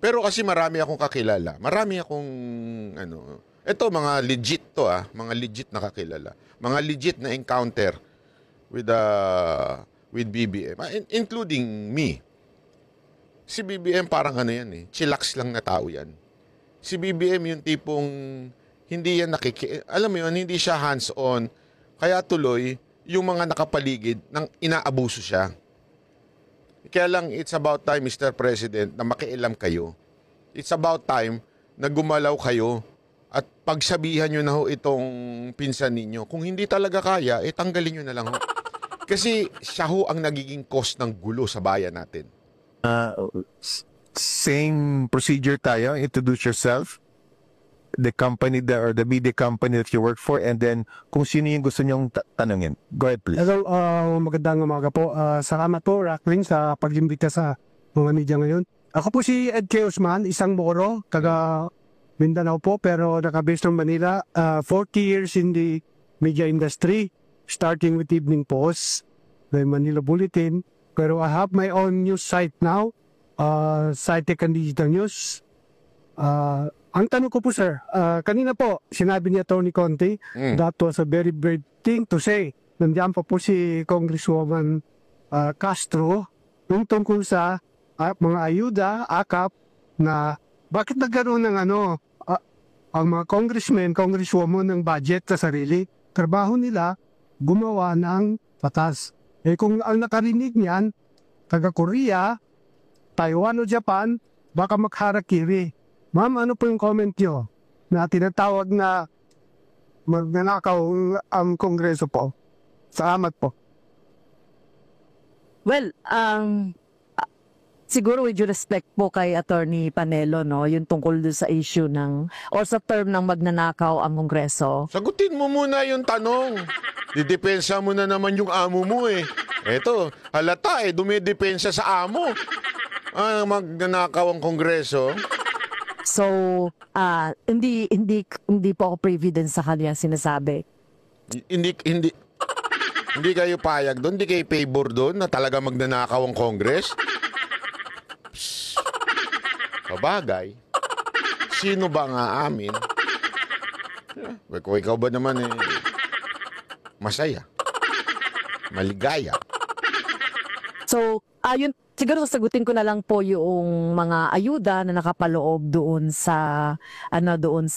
Pero kasi marami akong kakilala. Marami akong ito mga legit to mga legit na kakilala. Mga legit na encounter with BBM, including me. Si BBM parang yan eh. Chillax lang na tao yan. Si BBM yung tipong hindi yan alam mo yun, hindi siya hands-on. Kaya tuloy, yung mga nakapaligid, inaabuso siya. Kaya lang, it's about time, Mr. President, na makialam kayo. It's about time na gumalaw kayo at pagsabihan nyo na itong pinsan ninyo. Kung hindi talaga kaya, tanggalin nyo na lang ho. Kasi siya ang nagiging cause ng gulo sa bayan natin. Same procedure tayo. Introduce yourself, the company or the media company that you work for, and then kung sino yung gusto nyong tanungin. Go ahead, please. Hello, magandang umaga po. Salamat po, Racklin, sa pag-imbita sa mga media ngayon. Ako po si Ed K. Usman, isang Moro, taga Mindanao po, pero naka-based ng Manila. 40 years in the media industry, starting with Evening Post, the Manila Bulletin. Pero I have my own news site now, Site and Digital News. Ang tanong ko po, sir, kanina po, sinabi niya Tony Conte, that was a very brave thing to say. Nandiyan po si Congresswoman Castro, yung tungkol sa mga ayuda, AKAP, na bakit nagkaroon ng ang mga congressmen, congresswoman ng budget sa sarili. Trabaho nila, gumawa ng batas. Kung ang nakarinig niyan, taga Korea, Taiwan o Japan, baka magharakiri. Ma'am, ano po yung comment nyo na tinatawag na magnanakaw ang Kongreso po. Salamat po. Well, siguro with due respect po kay Attorney Panelo, no, yung tungkol doon sa issue ng, or sa term ng magnanakaw ang Kongreso. Sagutin mo muna yung tanong. Didepensa mo na naman yung amo mo eh. Eto, halata eh, dumidepensa sa amo. Magnanakaw ang Kongreso. So, hindi po ako privy din sa kanya sinasabi. Hindi kayo payag doon, hindi kayo favor doon na talaga magnanakaw ang Congress? Sabagay. Sino ba nga amin? Kung ikaw ba naman masaya, maligaya. So, ayun, siguro sasagutin ko na lang po yung mga ayuda na nakapaloob doon sa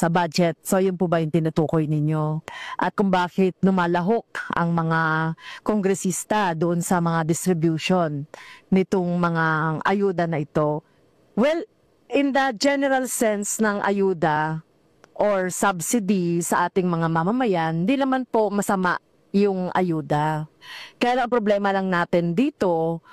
budget. So, yun po ba yung tinutukoy ninyo? At kung bakit lumalahok ang mga kongresista doon sa mga distribution nitong mga ayuda na ito? Well, in the general sense ng ayuda or subsidy sa ating mga mamamayan, hindi naman po masama yung ayuda. Kaya ang problema lang natin dito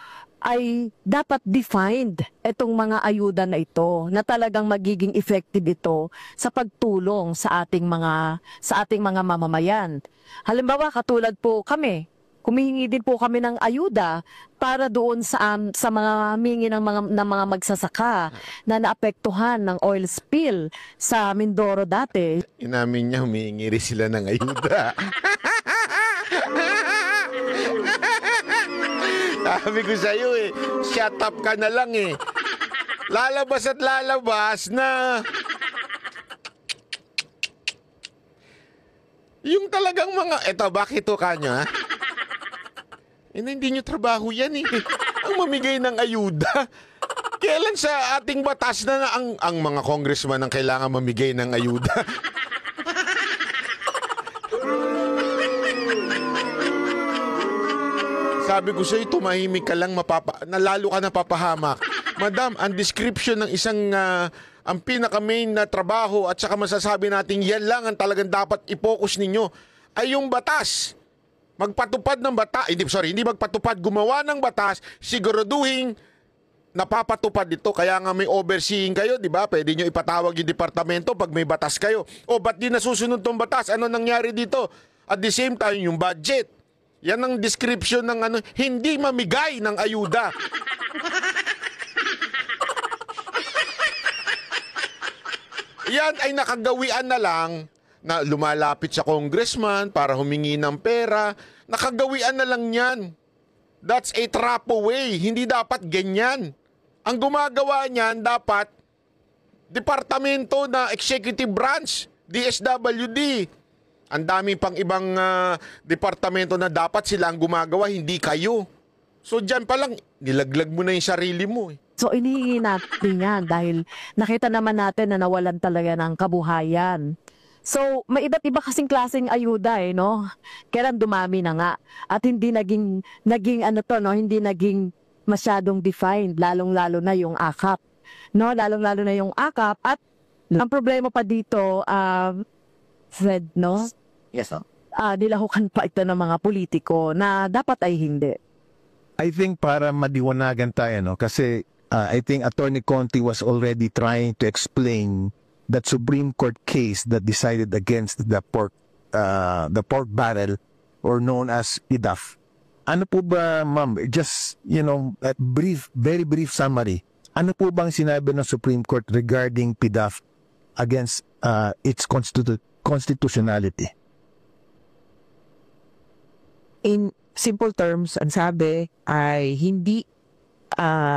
ay dapat defined itong mga ayuda na ito na talagang magiging effective ito sa pagtulong sa ating mga mamamayan. Halimbawa, katulad po kami, humihingi din po kami ng ayuda para doon sa mga humingi ng mga magsasaka na naapektuhan ng oil spill sa Mindoro dati. Inamin niya, humihingi rin sila ng ayuda. Sabi ko sa'yo shut up ka na lang Lalabas at lalabas na yung talagang mga, eto, bakit to kanya? Hindi nyo trabaho yan ang mamigay ng ayuda. Kailan sa ating batas na ang mga congressman ang kailangan mamigay ng ayuda? Sabi ko sa'yo, tumahimik ka lang, nalalo ka napapahamak. Madam, ang description ng isang, ang pinaka-main na trabaho at saka masasabi natin yan lang ang talagang dapat i-focus ninyo ay yung batas. Magpatupad ng batas, hindi magpatupad, gumawa ng batas, siguraduhin napapatupad ito. Kaya nga may overseeing kayo, di ba? Pwede nyo ipatawag yung departamento pag may batas kayo. O ba't di nasusunod tong batas? Ano nangyari dito? At the same time, yung budget. Yan ang description ng hindi mamigay ng ayuda. Yan ay nakagawian na lang na lumalapit sa congressman para humingi ng pera. Nakagawian na lang yan. That's a trap away. Hindi dapat ganyan. Ang gumagawa niyan dapat departamento na executive branch, DSWD. Ang dami pang ibang departamento na dapat sila ang gumagawa, hindi kayo. So dyan pa lang, nilaglag mo na yung sarili mo. So inihingi natin yan dahil nakita naman natin na nawalan talaga ng kabuhayan. So may iba't iba kasing klaseng ayuda no? Kailan dumami na nga. At hindi naging hindi naging masyadong defined, lalong-lalo na yung AKAP. No? Lalong-lalo na yung AKAP. At ang problema pa dito, Fred, no? Yes, sir. Nilahukan pa ito ng mga politiko na dapat ay hindi. I think para madiwanagan tayo, no? Kasi I think Attorney Conti was already trying to explain that Supreme Court case that decided against the pork barrel, or known as PDAF. Ano po ba, ma'am, just, a very brief summary. Ano po bang sinabi ng Supreme Court regarding PDAF against its constitutionality? In simple terms, ang sabi ay hindi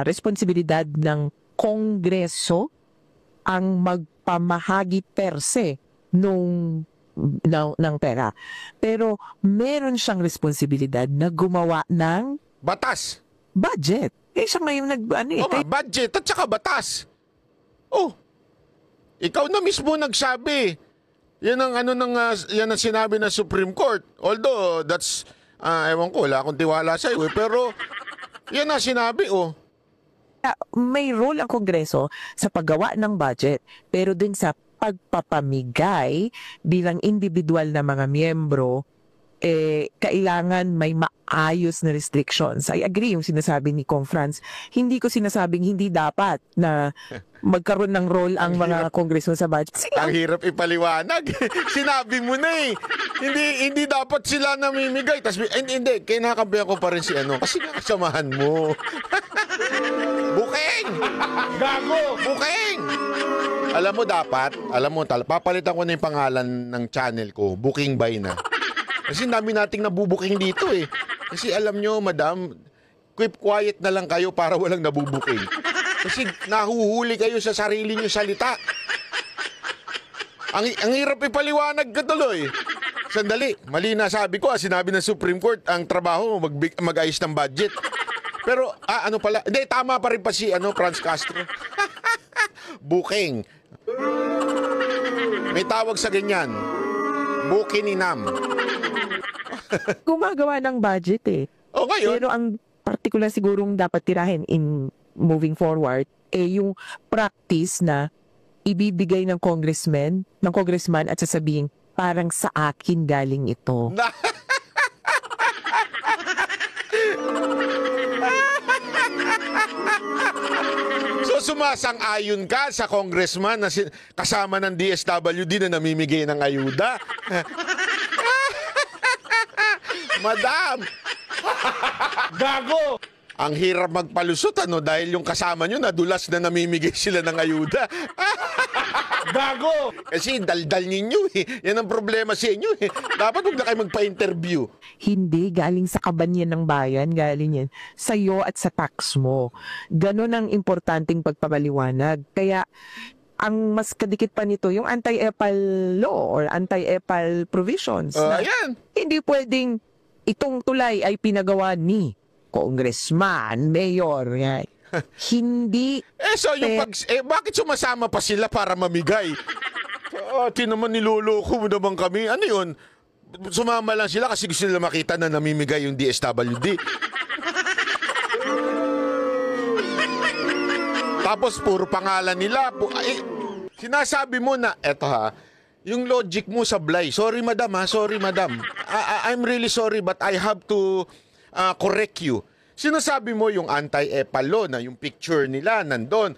responsibilidad ng Kongreso ang magpamahagi per se ng pera. Pero meron siyang responsibilidad na gumawa ng batas. Budget. Siya may budget at saka batas. Ikaw na mismo nagsabi. Yan ang yan ang sinabi ng Supreme Court. Although that's ewan ko, wala akong tiwala sa iyo pero yan ang sinabi may role ang Kongreso sa paggawa ng budget, pero dun sa pagpapamigay bilang individual na mga miyembro, kailangan may maayos na restrictions. I agree yung sinasabi ni Kong Franz. Hindi ko sinasabing hindi dapat na magkaroon ng role ang mga congressman sa budget. Ang hirap ipaliwanag. Sinabi mo na eh. Hindi dapat sila namimigay. Tas, hindi, kinakampihan ko pa rin si ano. Kasi nakasamahan mo. Buking! Gago! Buking! Alam mo, papalitan ko na yung pangalan ng channel ko. Booking by na. Kasi dami nating nabubuking dito eh. Kasi alam nyo, madam, keep quiet na lang kayo para walang nabubuking. Kasi nahuhuli kayo sa sarili nyo salita. Ang hirap ipaliwanag ka tuloy. Sandali, mali na sabi ko, sinabi ng Supreme Court, ang trabaho mag-ayos ng budget. Pero, ano pala, hindi, tama pa rin pa si Franz Castro. Booking. May tawag sa ganyan. Bukininam. Gumagawa ng budget eh. O ngayon, Pero ang particular sigurong dapat tirahin in moving forward, yung practice na ibibigay ng congressman at sasabihin, parang sa akin galing ito. So sumasang-ayon ka sa congressman na kasama ng DSWD na namimigay ng ayuda? Madam! Gago! Ang hirap magpalusot dahil yung kasama nyo nadulas na namimigay sila ng ayuda. Gago! Kasi daldal ninyo eh. Yan ang problema sa inyo eh. Dapat huwag na kayo magpa-interview. Hindi, galing sa kabanyan ng bayan, galing yan sa'yo at sa tax mo. Ganon ang importanteng pagpapaliwanag. Kaya, ang mas kadikit pa nito, yung anti-EPAL law or anti-EPAL provisions. Na Ayan. hindi pwedeng itong tulay ay pinagawa ni congressman, mayor. Yan. Hindi. So yung bakit sumasama pa sila para mamigay? Naman niloloko mo naman kami. Ano yun? Sumama lang sila kasi gusto nila makita na namimigay yung DSWD. Tapos puro pangalan nila. Sinasabi mo na, yung logic mo sablay. Sorry madam. I'm really sorry but I have to correct you. Sinasabi mo yung anti-EPAL law na yung picture nila nandun.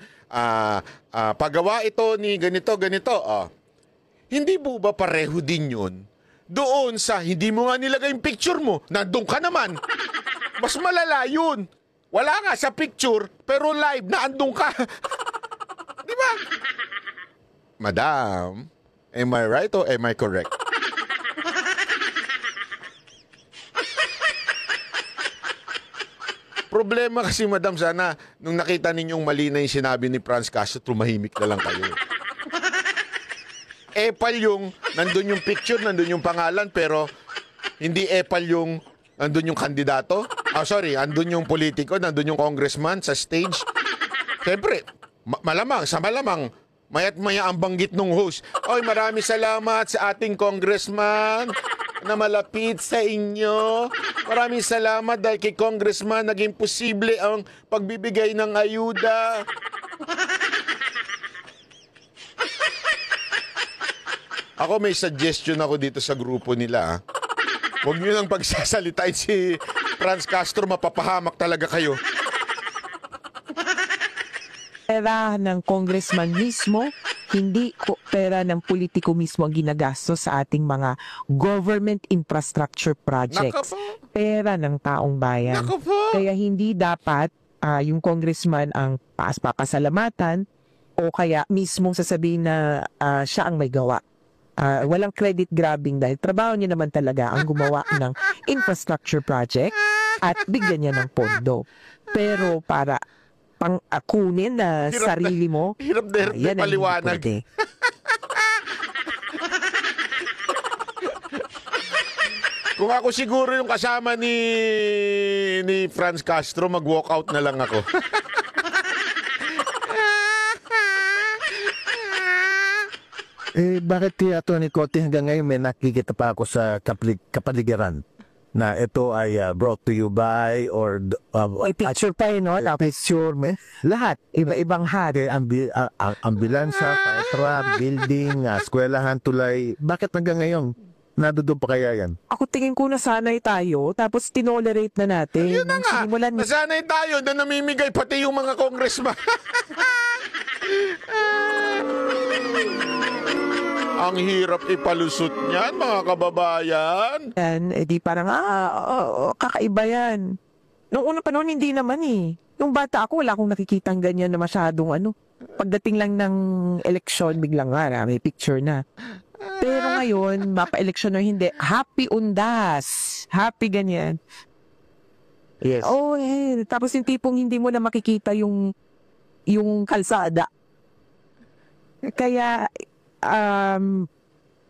Pagawa ito ni ganito. Hindi po ba pareho din yun? Doon sa hindi mo nga nilagay yung picture mo, nandun ka naman. Mas malala yun. Wala nga sa picture, pero live na andun ka. Di ba? Madam, am I right or am I correct? Problema kasi, madam, sana nung nakita ninyong mali na yung sinabi ni Franz Castro, tumahimik na lang kayo. EPAL yung, nandun yung picture, nandun yung pangalan, pero hindi EPAL yung, nandun yung kandidato. Nandun yung politiko, nandun yung congressman sa stage. Siyempre, malamang, maya't maya ang banggit ng host. Oy, maraming salamat sa ating congressman na malapit sa inyo. Maraming salamat dahil kay congressman naging posible ang pagbibigay ng ayuda. Ako may suggestion ako dito sa grupo nila. Huwag nyo nang pagsasalitain si Franz Castro, mapapahamak talaga kayo. Pera ng congressman mismo, hindi pera ng politiko mismo ang ginagastos sa ating mga government infrastructure projects. Pera ng taong bayan. Kaya hindi dapat yung congressman ang papasalamatan o kaya mismong sasabihin na siya ang may gawa. Walang credit grabbing dahil trabaho niya naman talaga ang gumawa ng infrastructure project at bigyan niya ng pondo. Pero para pang-akunin na sarili mo, hirap na yan ang paliwanag. hindi pwede. Kung ako siguro yung kasama ni Franz Castro, mag-walk out na lang ako. Bakit Tony Cote hanggang ngayon may nakikita pa ako sa kapaligiran na ito ay brought to you by or May picture pa no? picture, lahat, iba-ibang hat, ambulansya, fire truck, building, eskwelahan, tulay. Bakit hanggang ngayon? Nadoon pa kaya yan? Ako tingin ko nasanay tayo, tapos tinolerate na natin. Yun na Nung nga. sinimulan ni- Nasanay tayo na namimigay pati yung mga congressman. Ang hirap ipalusot niyan, mga kababayan. yan, di parang, kakaiba yan. Noong unang panahon, hindi naman eh. Nung bata ako, wala akong nakikitang ganyan na masyadong Pagdating lang ng eleksyon, biglang may picture na. Pero ngayon, mapa-eleksyon o hindi, happy undas. Happy ganyan. Yes. Oh, tapos yung tipong hindi mo na makikita yung kalsada. Kaya,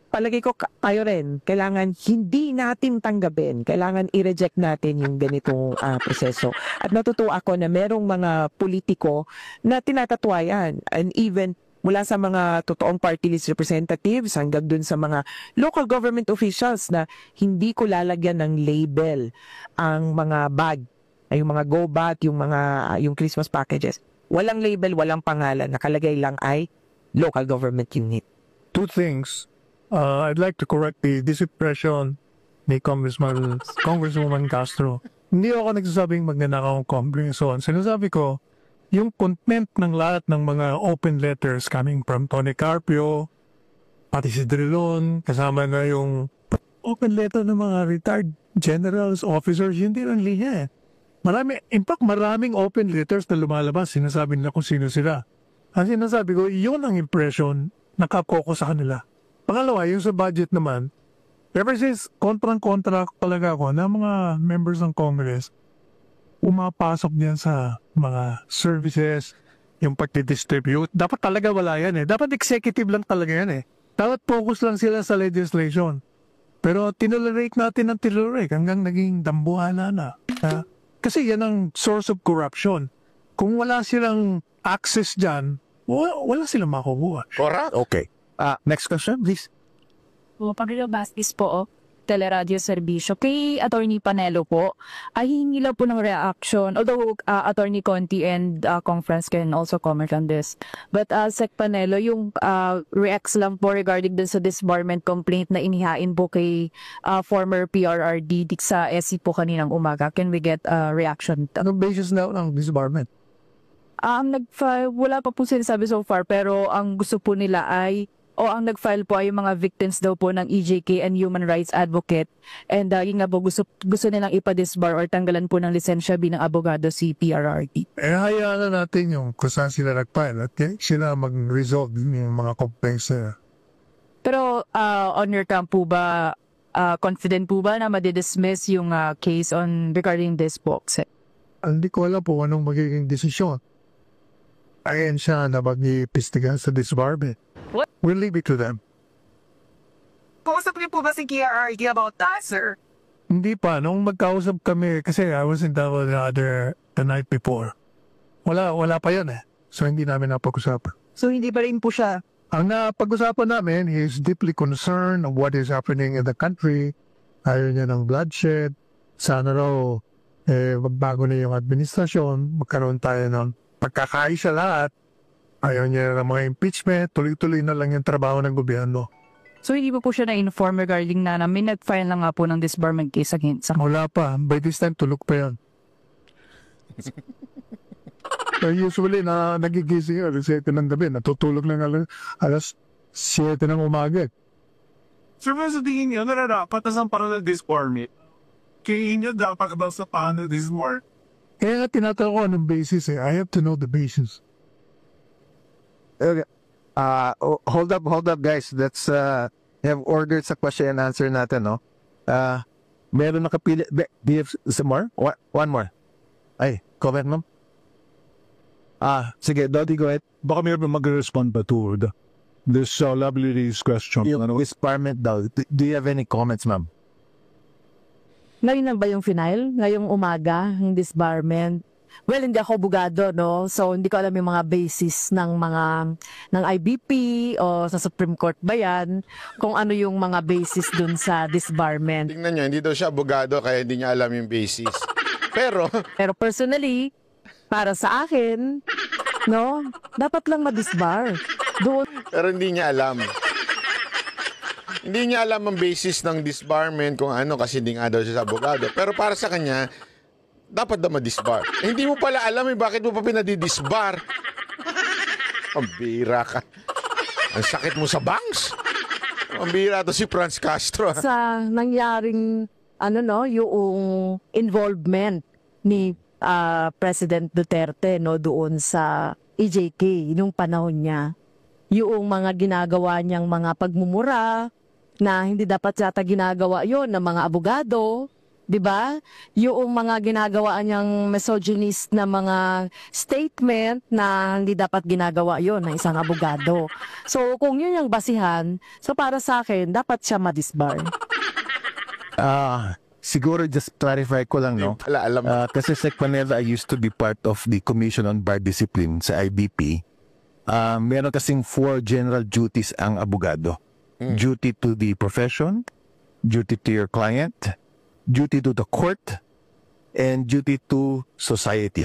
palagi ko kayo rin, kailangan hindi natin tanggapin, kailangan i-reject natin yung ganitong proseso. At natutuwa ako na merong mga politiko na tinatatwayan, and even mula sa mga totoong party list representatives hanggang dun sa mga local government officials na hindi ko lalagyan ng label ang mga bag, yung mga go-bat, yung Christmas packages. Walang label, walang pangalan, nakalagay lang ay local government unit. Two things. I'd like to correct the disimpression ni Congresswoman Castro. Hindi ako nagsasabing magnanakaw ang Congresswoman. Sinasabi ko, yung content ng lahat ng mga open letters coming from Tony Carpio, pati si Drilon, kasama na yung open letter ng mga retired generals, officers, hindi lang linya eh. Maraming open letters na lumalabas, sinasabi nila kung sino sila. Ang sinasabi ko, yun ang impression nakakoko sa kanila. Pangalawa, yung sa budget naman, ever since kontrang-kontra talaga ako na mga members ng Congress, umapasok diyan sa mga services, yung pagdidistribute. Dapat talaga wala yan eh. Dapat executive lang talaga yan eh. Dapat focus lang sila sa legislation. Pero tinolerate natin ang tinolerate hanggang naging dambuhala na. Kasi yan ang source of corruption. Kung wala silang access dyan, wala silang makukuha. Correct. Okay. Next question, please. Pagilo Bastis po, Teleradio Serbisyo. Kay Attorney Panelo po, ay hingi lang po ng reaction. Although Attorney Conti and conference can also comment on this. But Sec Panelo, yung reacts lang po regarding dun sa disbarment complaint na inihain po kay former PRRD sa SC po kaninang umaga. Can we get a reaction? Anong basis na ng disbarment? Wala pa po sinasabi so far, pero ang gusto po nila ay ang nag-file po ay yung mga victims daw po ng EJK and human rights advocate. And yun nga po, gusto nilang ipa-disbar or tanggalan po ng lisensya bilang abogado si PRRD. Hayaan na natin yung kung saan sila nag-file at sila mag-resolve yung mga complaints nila. Pero on your camp po ba, confident po ba na madidismiss yung case regarding this box? Hindi ko alam po anong magiging desisyon. Ayan siya na mag-iipistigan sa disbarment. What? We'll leave it to them. Kausap niyo po ba si KRRD about that, sir? Hindi pa. Nung magkausap kami, kasi I was in Davao the night before. Wala pa yun eh. So hindi namin napag-usapan. So hindi pa rin po siya. Ang napag-usapan namin, he is deeply concerned of what is happening in the country. Ayaw niya ng bloodshed. Sana raw magbago na yung administrasyon. Magkaroon tayo ng pagkakaisa lahat. Ayaw niya ng mga impeachment, tuloy-tuloy na lang yung trabaho ng gobyerno. So hindi po siya na-inform regarding na may nag-file na nga po ng disbarment case against sa... Wala pa. By this time, tulog pa yan. Usually, nagigising alas 7 ng gabi. Natutulog lang alas 7 ng umaga. Sir, sa tingin niyo, nararapat na saan para na disbarment? Kaya niyo dapat ba sa paano disbarment? Kaya nga tinatanong ko anong basis eh. I have to know the basis. Okay. Hold up guys. Let's have ordered sa question and answer natin, no? Meron nakapili. Do you have some more? One more. Ay, comment ma'am? Sige, Dodi, go ahead. Baka mayroon mag-respond ba to this lovely lady's question? Yung disbarment daw. Do you have any comments, ma'am? Ngayon na ba yung final? Ngayong umaga, yung disbarment? Well, hindi ako bugado, no? So, hindi ko alam yung mga basis ng IBP o sa Supreme Court ba yan, kung ano yung mga basis dun sa disbarment. Tingnan nyo, hindi daw siya abogado kaya hindi niya alam yung basis. Pero Personally, para sa akin, no? Dapat lang ma-disbar. Doon Pero hindi niya alam. Hindi niya alam ang basis ng disbarment kung ano kasi hindi nga daw siya sa abogado. Pero para sa kanya, dapat daw ma-disbar. Hindi mo pala alam bakit mo pa pinadi-disbar. Ang bira ka. Ang sakit mo sa bangs. Ang bira to si Franz Castro. Sa nangyaring yung involvement ni President Duterte doon sa EJK nung panahon niya. Yung mga ginagawa niyang mga pagmumura na hindi dapat yata ginagawa yon ng mga abogado, 'di ba? Yung mga ginagawa niyang misogynist na mga statement na hindi dapat ginagawa yon ng isang abogado. So kung yun yung basihan, so para sa akin dapat siya ma-disbar. Siguro just clarify ko lang, no? Wala alam. Kasi Sec Manila, I used to be part of the Commission on Bar Discipline sa IBP. Meron kasing 4 general duties ang abogado. Duty to the profession, duty to your client, duty to the court, and duty to society.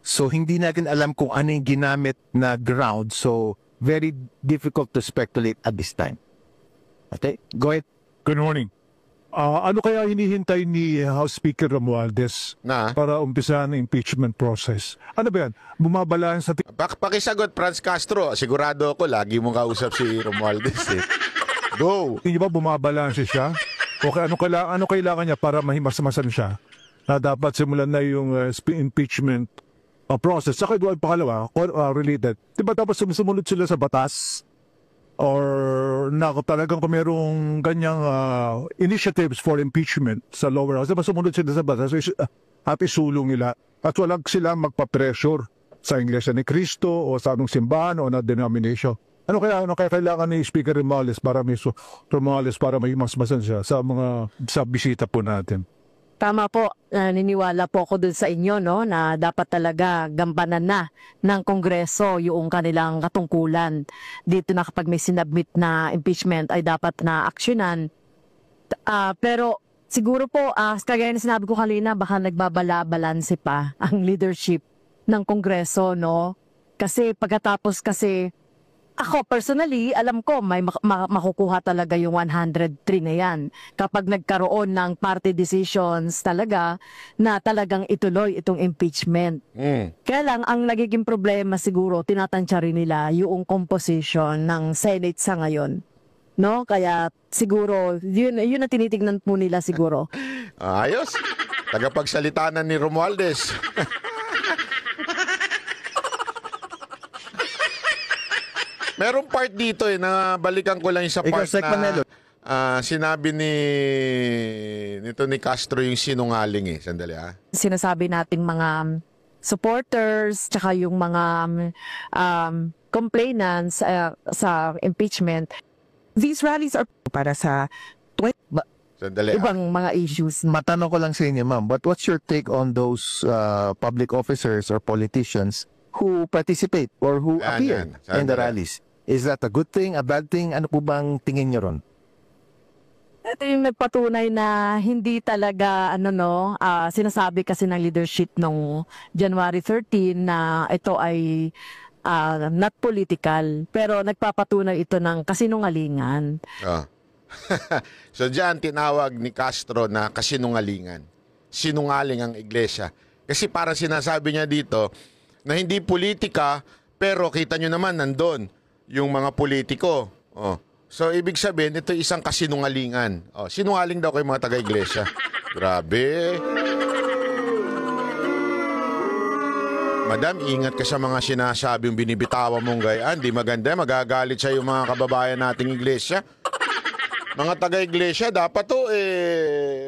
So hindi natin alam kung ano yung ginamit na ground, so very difficult to speculate at this time. Okay, go ahead. Good morning. Ano kaya hinihintay ni House Speaker Romualdez para umpisahan ang impeachment process? Ano ba yan? Bumabalaan sa... Pakisagot, Franz Castro. Sigurado ako, lagi mong kausap si Romualdez eh. Go! Hindi ba bumabalaan siya? Okay, ano kailangan niya para mahimasmasan siya? Na dapat simulan na yung impeachment process. Saka doon pangalawa, related. Diba dapat sumunod sila sa batas? Or talagang kung merong ganyang initiatives for impeachment sa lower house, diba sumunod sila sa batas at isulong nila at walang sila magpa-pressure sa Iglesia ni Cristo o sa anong simbahan o na denomination. Ano kaya kailangan ni Speaker Romualdez para may masmasan siya sa bisita po natin? Tama po, niniwala po ako dun sa inyo na dapat talaga gampanan na ng Kongreso yung kanilang katungkulan. Dito na kapag may sinabmit na impeachment ay dapat na aksyonan. Pero siguro po, kagaya na sinabi ko kanina, baka nagbabala-balanse pa ang leadership ng Kongreso, no? Kasi pagkatapos ako personally, alam ko may makukuha talaga yung 103 na yan. Kapag nagkaroon ng party decisions talaga na talagang ituloy itong impeachment. Kaya lang, ang nagiging problema siguro, tinatansya rin nila yung composition ng Senate sa ngayon. No? Kaya siguro, yun ang tinitignan po nila siguro. Ayos. Tagapagsalitanan ni Romualdez. Merong part dito na balikan ko lang yung sa part na sinabi nito ni Castro yung sinungaling Sandali Sinasabi nating mga supporters tsaka yung mga complainants sa impeachment. These rallies are para sa Sandali ibang mga issues. Matanong ko lang sa inyo, ma'am, but what's your take on those public officers or politicians who participate or who appear in the rallies? Is that a good thing, a bad thing? Ano po bang tingin nyo ron? Ito yung nagpatunay na hindi talaga sinasabi kasi ng leadership nung January 13 na ito ay not political, pero nagpapatunay ito ng kasinungalingan. So diyan tinawag ni Castro na kasinungalingan. Sinungaling ang iglesia. Kasi parang sinasabi niya dito na hindi politika, pero kita nyo naman nandun yung mga politiko. So ibig sabihin, ito isang kasinungalingan. Sinungaling daw kayo mga taga-iglesia. Grabe. Madam, ingat ka sa mga sinasabing binibitawan mong gayaan. Di maganda, magagalit sa yung mga kababayan nating iglesia. Mga taga-iglesia, dapat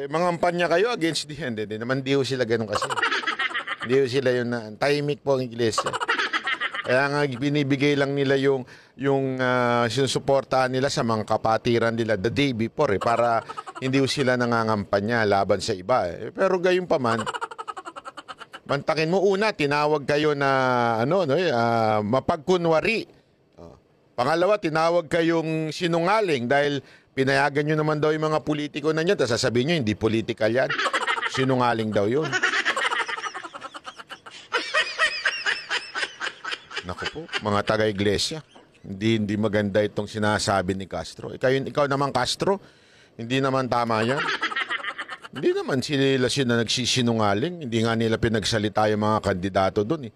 mangampanya kayo against the end. Hindi naman di sila ganun kasi. Hindi sila yun na tahimik po ang iglesia. Kaya nga binibigay lang nila yung sinusuportahan nila sa mga kapatiran nila the day before para hindi sila nangangampanya laban sa iba. Pero gayon pa man, bantakin mo una, tinawag kayo na mapagkunwari. Pangalawa, tinawag kayong sinungaling dahil pinayagan nyo naman daw yung mga politiko na nyo. Tapos sasabihin nyo, hindi political yan. Sinungaling daw yun. Naku po, mga taga-iglesia. Hindi maganda itong sinasabi ni Castro. Ikaw naman, Castro, hindi naman tama yan. Hindi naman sila na nagsisinungaling. Hindi nga nila pinagsalita yung mga kandidato doon.